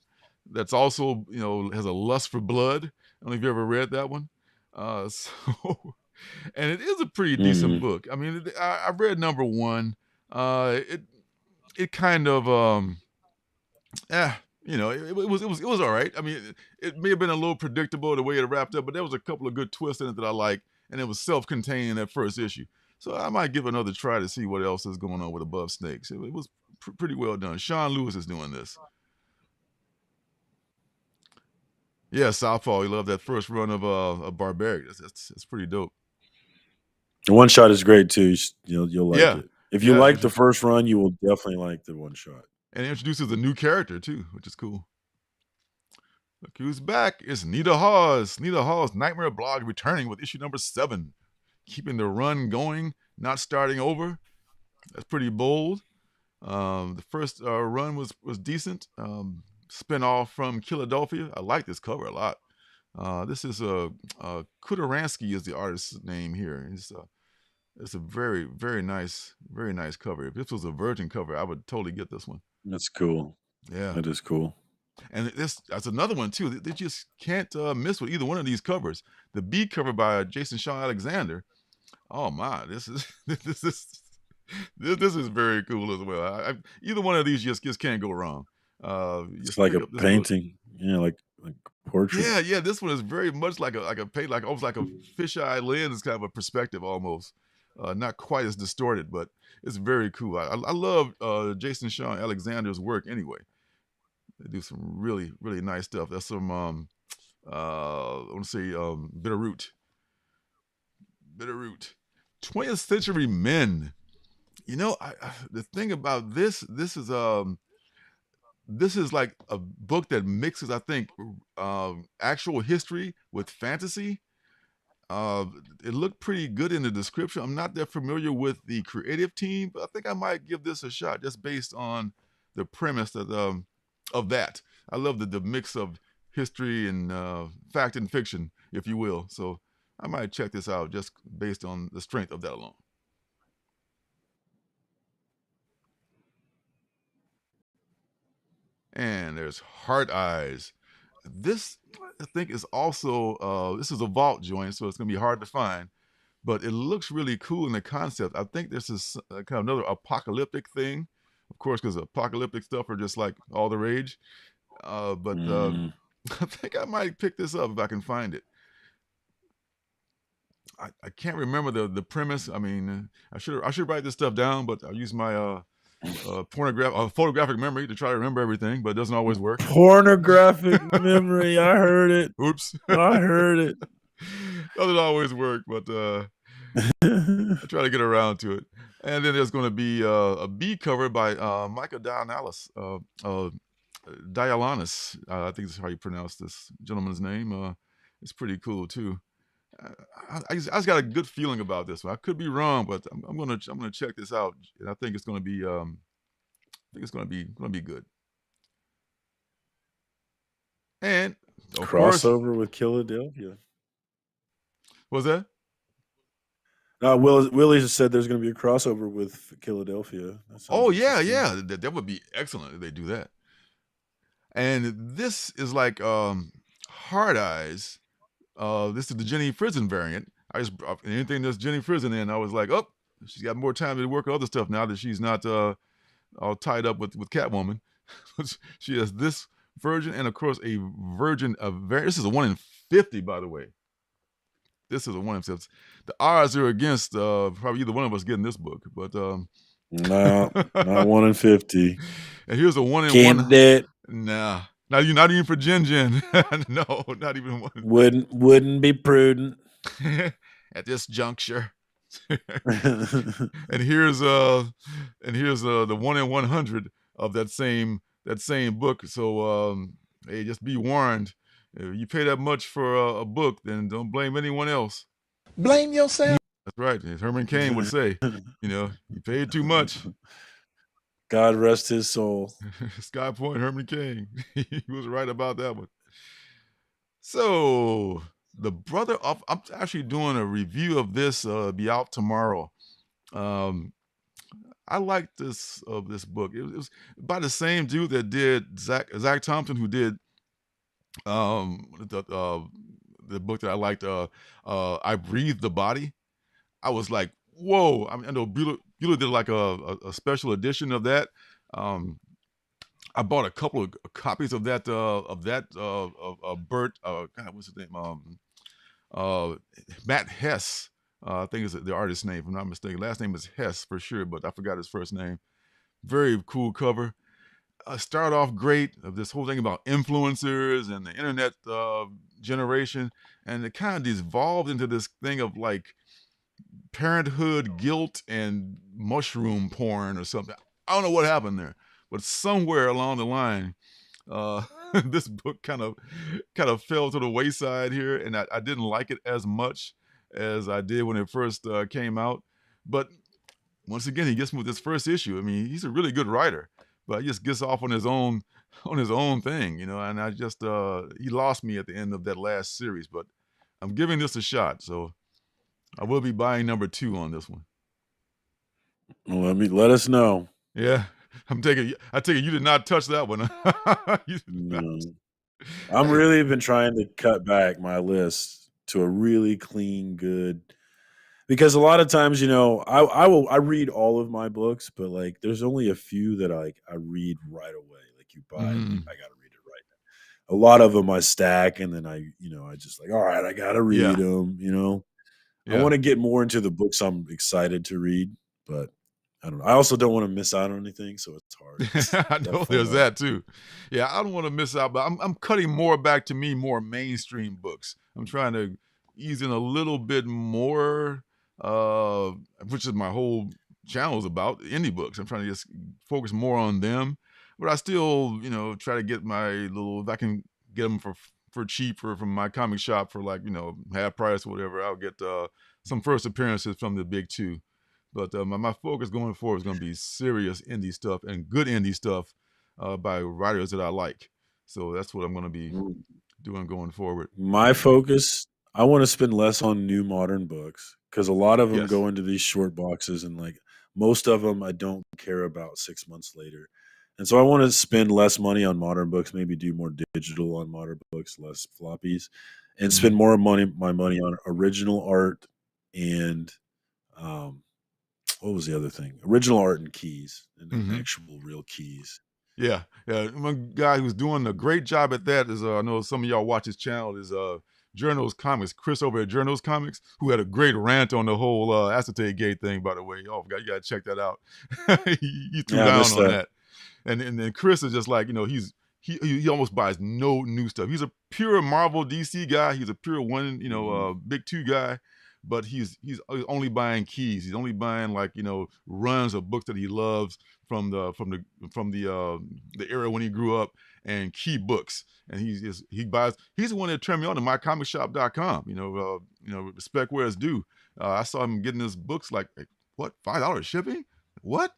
[SPEAKER 1] that's also, has a lust for blood. I don't know if you ever read that one. And it is a pretty decent book. I mean, I read number 1. It kind of, it was all right. I mean, it may have been a little predictable the way it wrapped up, but there was a couple of good twists in it that I liked, and it was self-contained in that first issue. So I might give another try to see what else is going on with Above Snakes. It was pretty well done. Sean Lewis is doing this. Yeah, Southpaw. You love that first run of Barbaric. That's pretty dope.
[SPEAKER 2] The one shot is great too. You'll like
[SPEAKER 1] Yeah.
[SPEAKER 2] it. If you like the first run, you will definitely like the one shot.
[SPEAKER 1] And it introduces a new character too, which is cool. Look who's back. It's Nita Hawes. Nita Hawes' Nightmare blog returning with issue number 7. Keeping the run going, not starting over. That's pretty bold. The first run was decent. Spinoff from Philadelphia. I like this cover a lot. This is Kudaransky is the artist's name here. It's a very, very nice cover. If this was a Virgin cover, I would totally get this one.
[SPEAKER 2] That's cool.
[SPEAKER 1] Yeah,
[SPEAKER 2] that is cool.
[SPEAKER 1] And that's another one too. They just can't miss with either one of these covers. The B cover by Jason Shaw Alexander. Oh my, this is very cool as well. Either one of these just can't go wrong.
[SPEAKER 2] It's like a painting, like portrait.
[SPEAKER 1] Yeah. This one is very much like a paint, like almost like a fisheye lens kind of a perspective almost. Not quite as distorted, but it's very cool. I love Jason Shaw Alexander's work anyway. They do some really, really nice stuff. That's some I want to say Bitterroot. 20th Century Men. The thing about this is like a book that mixes, I think, actual history with fantasy. It looked pretty good in the description. I'm not that familiar with the creative team, but I think I might give this a shot just based on the premise of that. I love the mix of history and fact and fiction, if you will. So I might check this out just based on the strength of that alone. And there's Heart Eyes. This, I think, is also, this is a vault joint, so it's going to be hard to find. But it looks really cool in the concept. I think this is kind of another apocalyptic thing. Of course, because apocalyptic stuff are just like all the rage. But I think I might pick this up if I can find it. I can't remember the premise. I mean, I should write this stuff down, but I use my photographic memory to try to remember everything, but it doesn't always work.
[SPEAKER 2] Pornographic memory. I heard it.
[SPEAKER 1] Oops.
[SPEAKER 2] I heard it.
[SPEAKER 1] Doesn't always work, but I try to get around to it. And then there's going to be a B cover by Michael Dialanis. Dialanis. I think this is how you pronounce this gentleman's name. It's pretty cool too. I just got a good feeling about this one. I could be wrong, but I'm gonna check this out, and I think it's gonna be good. And of
[SPEAKER 2] crossover
[SPEAKER 1] course,
[SPEAKER 2] with Philadelphia.
[SPEAKER 1] What's that?
[SPEAKER 2] Willie just said there's going to be a crossover with Philadelphia.
[SPEAKER 1] Oh yeah, that would be excellent if they do that. And this is like Hard Eyes. This is the Jenny Frison variant. Anything that's Jenny Frison in, I was like, oh, she's got more time to work on other stuff now that she's not all tied up with Catwoman. She has this version, and of course a version of this is a 1 in 50, by the way. This is a 1 in 50. The odds are against probably either one of us getting this book, but
[SPEAKER 2] No, not 1 in 50.
[SPEAKER 1] And here's a 1 in
[SPEAKER 2] Can't
[SPEAKER 1] 1.
[SPEAKER 2] do it.
[SPEAKER 1] Nah, not even for Jin Jin. No, not even 1 in 50.
[SPEAKER 2] Wouldn't be prudent.
[SPEAKER 1] At this juncture. And here's the 1 in 100 of that same book. So hey, just be warned. If you pay that much for a book, then don't blame anyone else.
[SPEAKER 4] Blame yourself.
[SPEAKER 1] That's right. As Herman Cain would say, you paid too much.
[SPEAKER 2] God rest his soul.
[SPEAKER 1] Sky Point, Herman Cain. He was right about that one. So the brother of, I'm actually doing a review of this. Be out tomorrow. I like this book. It was by the same dude that did Zach Thompson, who did the book that I liked. I Breathe the Body. I was like, whoa! I mean, I know Bueller did like a special edition of that. I bought a couple of copies of that Bert. God, what's his name? Matt Hess. I think is the artist's name, if I'm not mistaken. Last name is Hess for sure, but I forgot his first name. Very cool cover. Started off great of this whole thing about influencers and the internet generation, and it kind of devolved into this thing of like parenthood guilt and mushroom porn or something. I don't know what happened there, but somewhere along the line, this book kind of fell to the wayside here, and I didn't like it as much as I did when it first came out. But once again, he gets me with this first issue. I mean, he's a really good writer, but he just gets off on his own thing, and I just he lost me at the end of that last series. But I'm giving this a shot, so I will be buying number 2 on this one.
[SPEAKER 2] Well, let us know.
[SPEAKER 1] Yeah, I take it you did not touch that one.
[SPEAKER 2] No. I'm really been trying to cut back my list to a really clean, good. Because a lot of times, I read all of my books, but like there's only a few that I read right away. Like you buy it, I gotta read it right now. A lot of them I stack, and then I just like, all right, I gotta read them. I want to get more into the books I'm excited to read, but I don't know. I also don't want to miss out on anything, so it's hard.
[SPEAKER 1] I know there's that too. Yeah, I don't want to miss out, but I'm cutting more back to more mainstream books. I'm trying to ease in a little bit more, which is my whole channel is about, indie books. I'm trying to just focus more on them, but I still, try to get my if I can get them for cheaper from my comic shop for like, half price or whatever, I'll get some first appearances from the big 2. But my focus going forward is going to be serious indie stuff and good indie stuff by writers that I like. So that's what I'm going to be doing going forward.
[SPEAKER 2] My focus, I want to spend less on new modern books because a lot of them go into these short boxes, and like most of them I don't care about 6 months later. And so I want to spend less money on modern books, maybe do more digital on modern books, less floppies, and spend more my money on original art and what was the other thing? Original art and keys, and actual real keys.
[SPEAKER 1] Yeah. One guy who's doing a great job at that is I know some of y'all watch his channel is Journos Comics, Chris over at Journos Comics, who had a great rant on the whole acetate gate thing, by the way. Oh, you got to check that out. he threw down on that. And then Chris is just like, he almost buys no new stuff. He's a pure Marvel DC guy. He's a pure one, big 2 guy. But he's only buying keys. He's only buying like runs of books that he loves from the era when he grew up, and key books. And he's the one that turned me on to mycomicshop.com. Respect where it's due. I saw him getting his books like what, $5 shipping? What?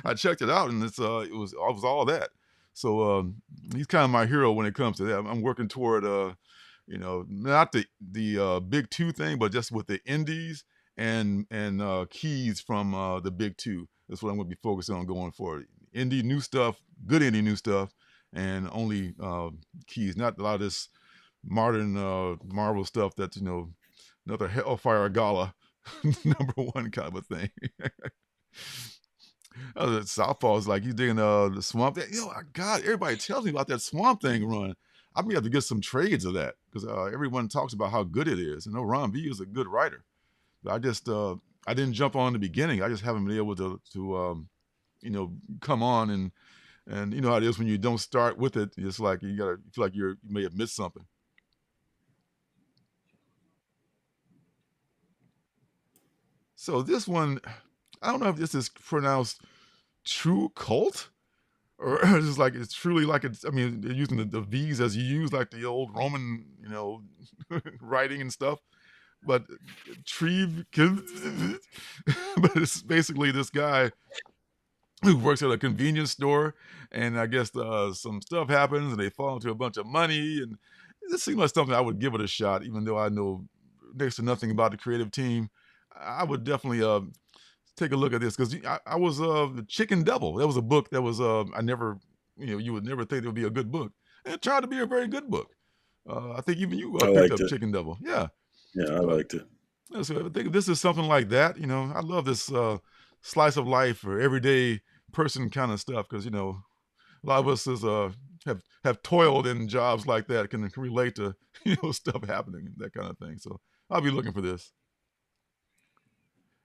[SPEAKER 1] I checked it out, and it was all that. So he's kind of my hero when it comes to that. I'm working toward not the big 2 thing, but just with the indies and keys from the big 2. That's what I'm going to be focusing on going forward. Indie new stuff, good indie new stuff, and only keys. Not a lot of this modern Marvel stuff that's another Hellfire Gala #1 kind of a thing. Southpaw is like he's digging the Swamp Thing. God, everybody tells me about that Swamp Thing run. I'm gonna have to get some trades of that because everyone talks about how good it is. Ron V is a good writer, but I just I didn't jump on in the beginning. I just haven't been able to come on, and you know how it is when you don't start with it. It's like you feel like you may have missed something. So this one, I don't know if this is pronounced True Cult, or just like it's truly like it's. I mean, they're using the V's as you use like the old Roman, writing and stuff. But Treve, but it's basically this guy who works at a convenience store, and I guess some stuff happens, and they fall into a bunch of money, and this seems like something I would give it a shot, even though I know next to nothing about the creative team. I would definitely take a look at this, because I was the Chicken Devil. That was a book that was I never, you would never think it would be a good book, and it turned out to be a very good book. I think even you
[SPEAKER 2] I
[SPEAKER 1] picked
[SPEAKER 2] liked
[SPEAKER 1] up
[SPEAKER 2] it.
[SPEAKER 1] Chicken Devil, yeah.
[SPEAKER 2] Yeah, I liked it.
[SPEAKER 1] So I think this is something like that. I love this slice of life or everyday person kind of stuff, because a lot of us have toiled in jobs like that, can relate to stuff happening and that kind of thing. So I'll be looking for this.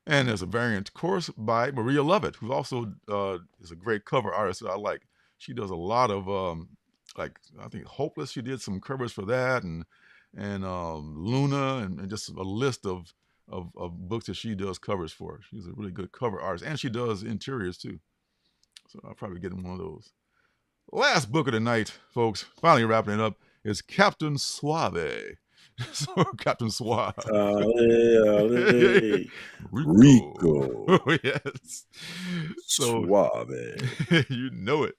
[SPEAKER 1] And there's a variant course by Maria Lovett, who also is a great cover artist that I like. She does a lot of like, I think Hopeless. She did some covers for that, and Luna, and just a list of books that she does covers for. She's a really good cover artist, and she does interiors too. So I'll probably get one of those. Last book of the night, folks, finally wrapping it up, is Captain Suave. So Captain Suave.
[SPEAKER 2] Rico.
[SPEAKER 1] Yes. So,
[SPEAKER 2] Suave.
[SPEAKER 1] you know it.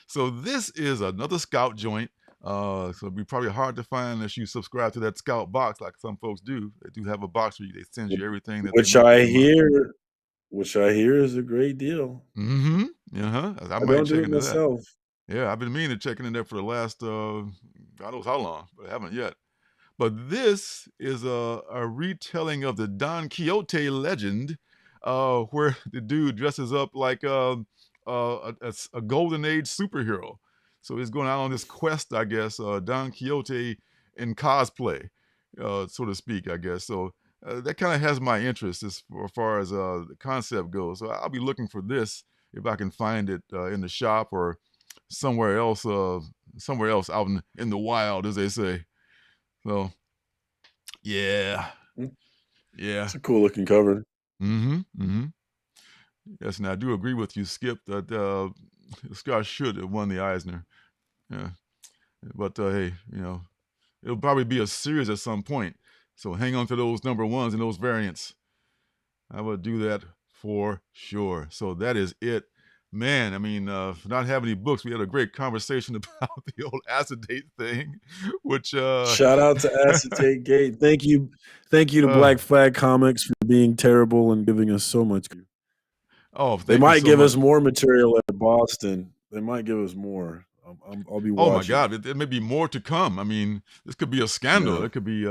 [SPEAKER 1] So this is another Scout joint. So it'd be probably hard to find unless you subscribe to that Scout box like some folks do. They do have a box where they send you everything that
[SPEAKER 2] Which
[SPEAKER 1] they make.
[SPEAKER 2] I hear is a great deal.
[SPEAKER 1] Mm-hmm. Uh-huh. I
[SPEAKER 2] I
[SPEAKER 1] might
[SPEAKER 2] don't
[SPEAKER 1] check
[SPEAKER 2] do it
[SPEAKER 1] into that.
[SPEAKER 2] myself.
[SPEAKER 1] Yeah, I've been meaning to check into that for the last God knows how long, but I haven't yet. But this is a retelling of the Don Quixote legend, where the dude dresses up like a golden age superhero. So he's going out on this quest, I guess, Don Quixote in cosplay, so to speak, I guess. So that kind of has my interest as far as the concept goes. So I'll be looking for this if I can find it in the shop or somewhere else out in the wild, as they say. So, yeah.
[SPEAKER 2] It's a cool looking cover.
[SPEAKER 1] Mm-hmm. Yes, and I do agree with you, Skip, that Scott should have won the Eisner. Yeah. But hey, it'll probably be a series at some point. So hang on to those number ones and those variants. I would do that for sure. So that is it. Man, I mean, for not having any books, we had a great conversation about the old acetate thing, which
[SPEAKER 2] shout out to Acetate Gate. Thank you to Black Flag Comics for being terrible and giving us so much.
[SPEAKER 1] Oh,
[SPEAKER 2] they might give us more material at Boston. They might give us more. I'll be watching.
[SPEAKER 1] Oh my God, there may be more to come. I mean, this could be a scandal.
[SPEAKER 2] Yeah.
[SPEAKER 1] It could be,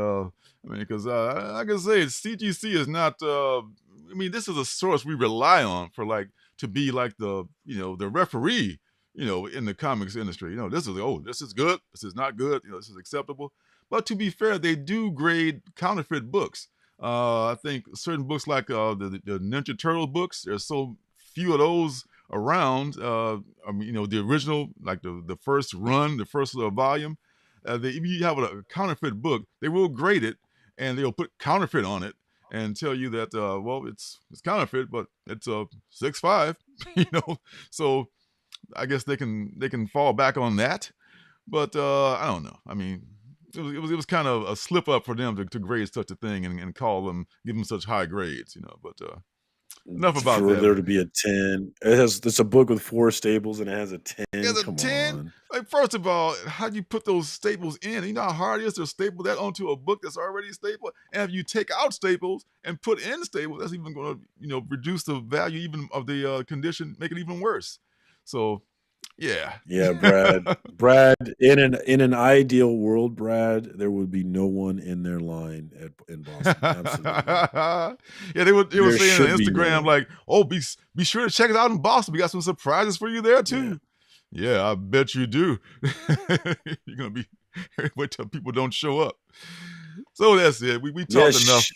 [SPEAKER 1] because like I say, CGC is not. This is a source we rely on for to be like the the referee, in the comics industry. This is good. This is not good. This is acceptable. But to be fair, they do grade counterfeit books. I think certain books like the Ninja Turtle books, there's so few of those around. The original, like the first run, the first volume. If you have a counterfeit book, they will grade it and they'll put counterfeit on it and tell you that it's counterfeit, but it's a 6.5. So I guess they can fall back on that. But I don't know. I mean, it was kind of a slip up for them to grade such a thing and give them such high grades, But enough about
[SPEAKER 2] for
[SPEAKER 1] that.
[SPEAKER 2] There to be a 10. It's a book with 4 staples and it has a 10. Come
[SPEAKER 1] 10?
[SPEAKER 2] on.
[SPEAKER 1] Like, first of all, how do you put those staples in? You know how hard it is to staple that onto a book that's already stapled? And if you take out staples and put in staples, that's even going to, reduce the value even of the condition, make it even worse. So, yeah.
[SPEAKER 2] Yeah, Brad, in an ideal world, Brad, there would be no one in their line in Boston. Absolutely.
[SPEAKER 1] Yeah, they were saying on Instagram, like, oh, be sure to check it out in Boston. We got some surprises for you there too. Yeah, I bet you do. You're gonna wait till people don't show up. So that's it. We talked enough.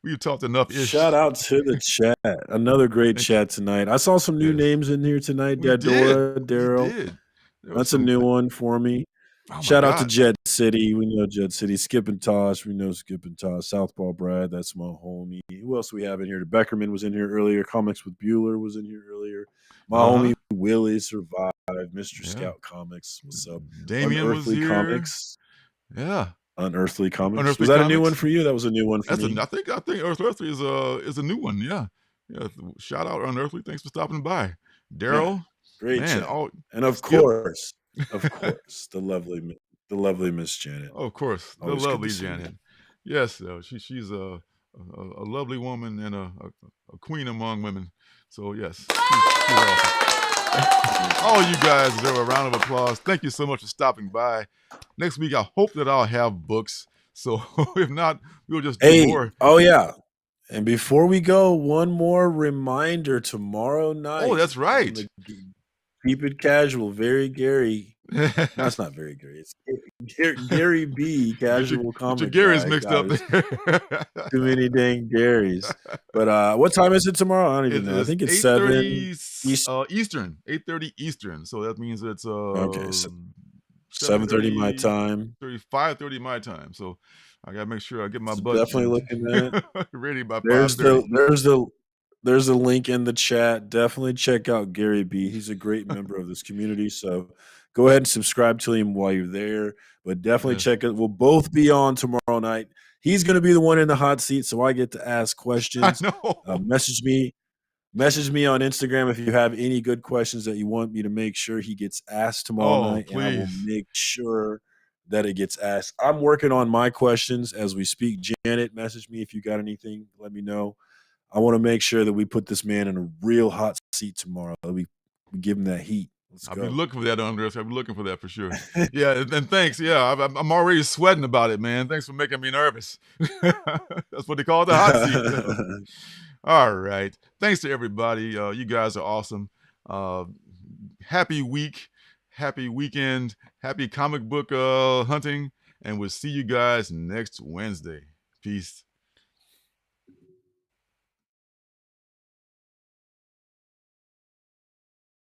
[SPEAKER 1] We've talked enough ish.
[SPEAKER 2] Shout out to the chat. Another great
[SPEAKER 1] Thank you.
[SPEAKER 2] chat tonight. I saw some new
[SPEAKER 1] Yes.
[SPEAKER 2] names in here tonight.
[SPEAKER 1] We did.
[SPEAKER 2] Dadora,
[SPEAKER 1] We
[SPEAKER 2] Daryl.
[SPEAKER 1] did. There was
[SPEAKER 2] That's a
[SPEAKER 1] some.
[SPEAKER 2] new one for me.
[SPEAKER 1] Oh my
[SPEAKER 2] Shout out to
[SPEAKER 1] God.
[SPEAKER 2] Jet City. We know Jet City. Skip and Toss. We know Skip and Toss. Southpaw Brad. That's my homie. Who else we have in here? The Beckerman was in here earlier. Comics with Bueller was in here earlier. My homie Willie survived. Mr.
[SPEAKER 1] Yeah.
[SPEAKER 2] Scout Comics. What's up?
[SPEAKER 1] Damien was
[SPEAKER 2] Unearthly
[SPEAKER 1] here.
[SPEAKER 2] Comics.
[SPEAKER 1] Yeah.
[SPEAKER 2] Unearthly Comics.
[SPEAKER 1] Unearthly
[SPEAKER 2] was that
[SPEAKER 1] Comics?
[SPEAKER 2] a new one for you? That was a new one for me.
[SPEAKER 1] I think Unearthly is a new one. Yeah. Yeah. Shout out Unearthly. Thanks for stopping by. Daryl.
[SPEAKER 2] Great
[SPEAKER 1] Man,
[SPEAKER 2] chat. And of course, the lovely Miss Janet.
[SPEAKER 1] Oh, of course, the
[SPEAKER 2] Always good
[SPEAKER 1] lovely
[SPEAKER 2] to see you.
[SPEAKER 1] Janet. Yes, she's a lovely woman and a queen among women. So yes, she's awesome. All you guys deserve a round of applause. Thank you so much for stopping by. Next week, I hope that I'll have books. So if not, we'll just do more.
[SPEAKER 2] Oh yeah. And before we go, one more reminder tomorrow night.
[SPEAKER 1] Oh, that's right.
[SPEAKER 2] Keep it casual. Very Gary. No, it's not very Gary. It's Gary B. Casual comic.
[SPEAKER 1] Your Gary's mixed up there.
[SPEAKER 2] Too many dang Garys. But what time is it tomorrow? I don't even know. I think it's 7
[SPEAKER 1] Eastern. 8:30 Eastern. So that means it's
[SPEAKER 2] okay. 7:30 my time.
[SPEAKER 1] 5:30 my time. So I gotta make sure I get my butt
[SPEAKER 2] definitely looking at it.
[SPEAKER 1] ready by 5:30.
[SPEAKER 2] There's a link in the chat. Definitely check out Gary B. He's a great member of this community. So go ahead and subscribe to him while you're there. But definitely check it. We'll both be on tomorrow night. He's going to be the one in the hot seat, so I get to ask questions.
[SPEAKER 1] I know.
[SPEAKER 2] Message me on Instagram if you have any good questions that you want me to make sure he gets asked tomorrow night.
[SPEAKER 1] Please.
[SPEAKER 2] And I will make sure that it gets asked. I'm working on my questions as we speak. Janet, message me if you got anything. Let me know. I want to make sure that we put this man in a real hot seat tomorrow. That we give him that heat.
[SPEAKER 1] I'll be looking for that, Andres. I'll be looking for that for sure. Yeah, and thanks. Yeah, I'm already sweating about it, man. Thanks for making me nervous. That's what they call the hot seat. All right. Thanks to everybody. You guys are awesome. Happy week. Happy weekend. Happy comic book hunting. And we'll see you guys next Wednesday. Peace.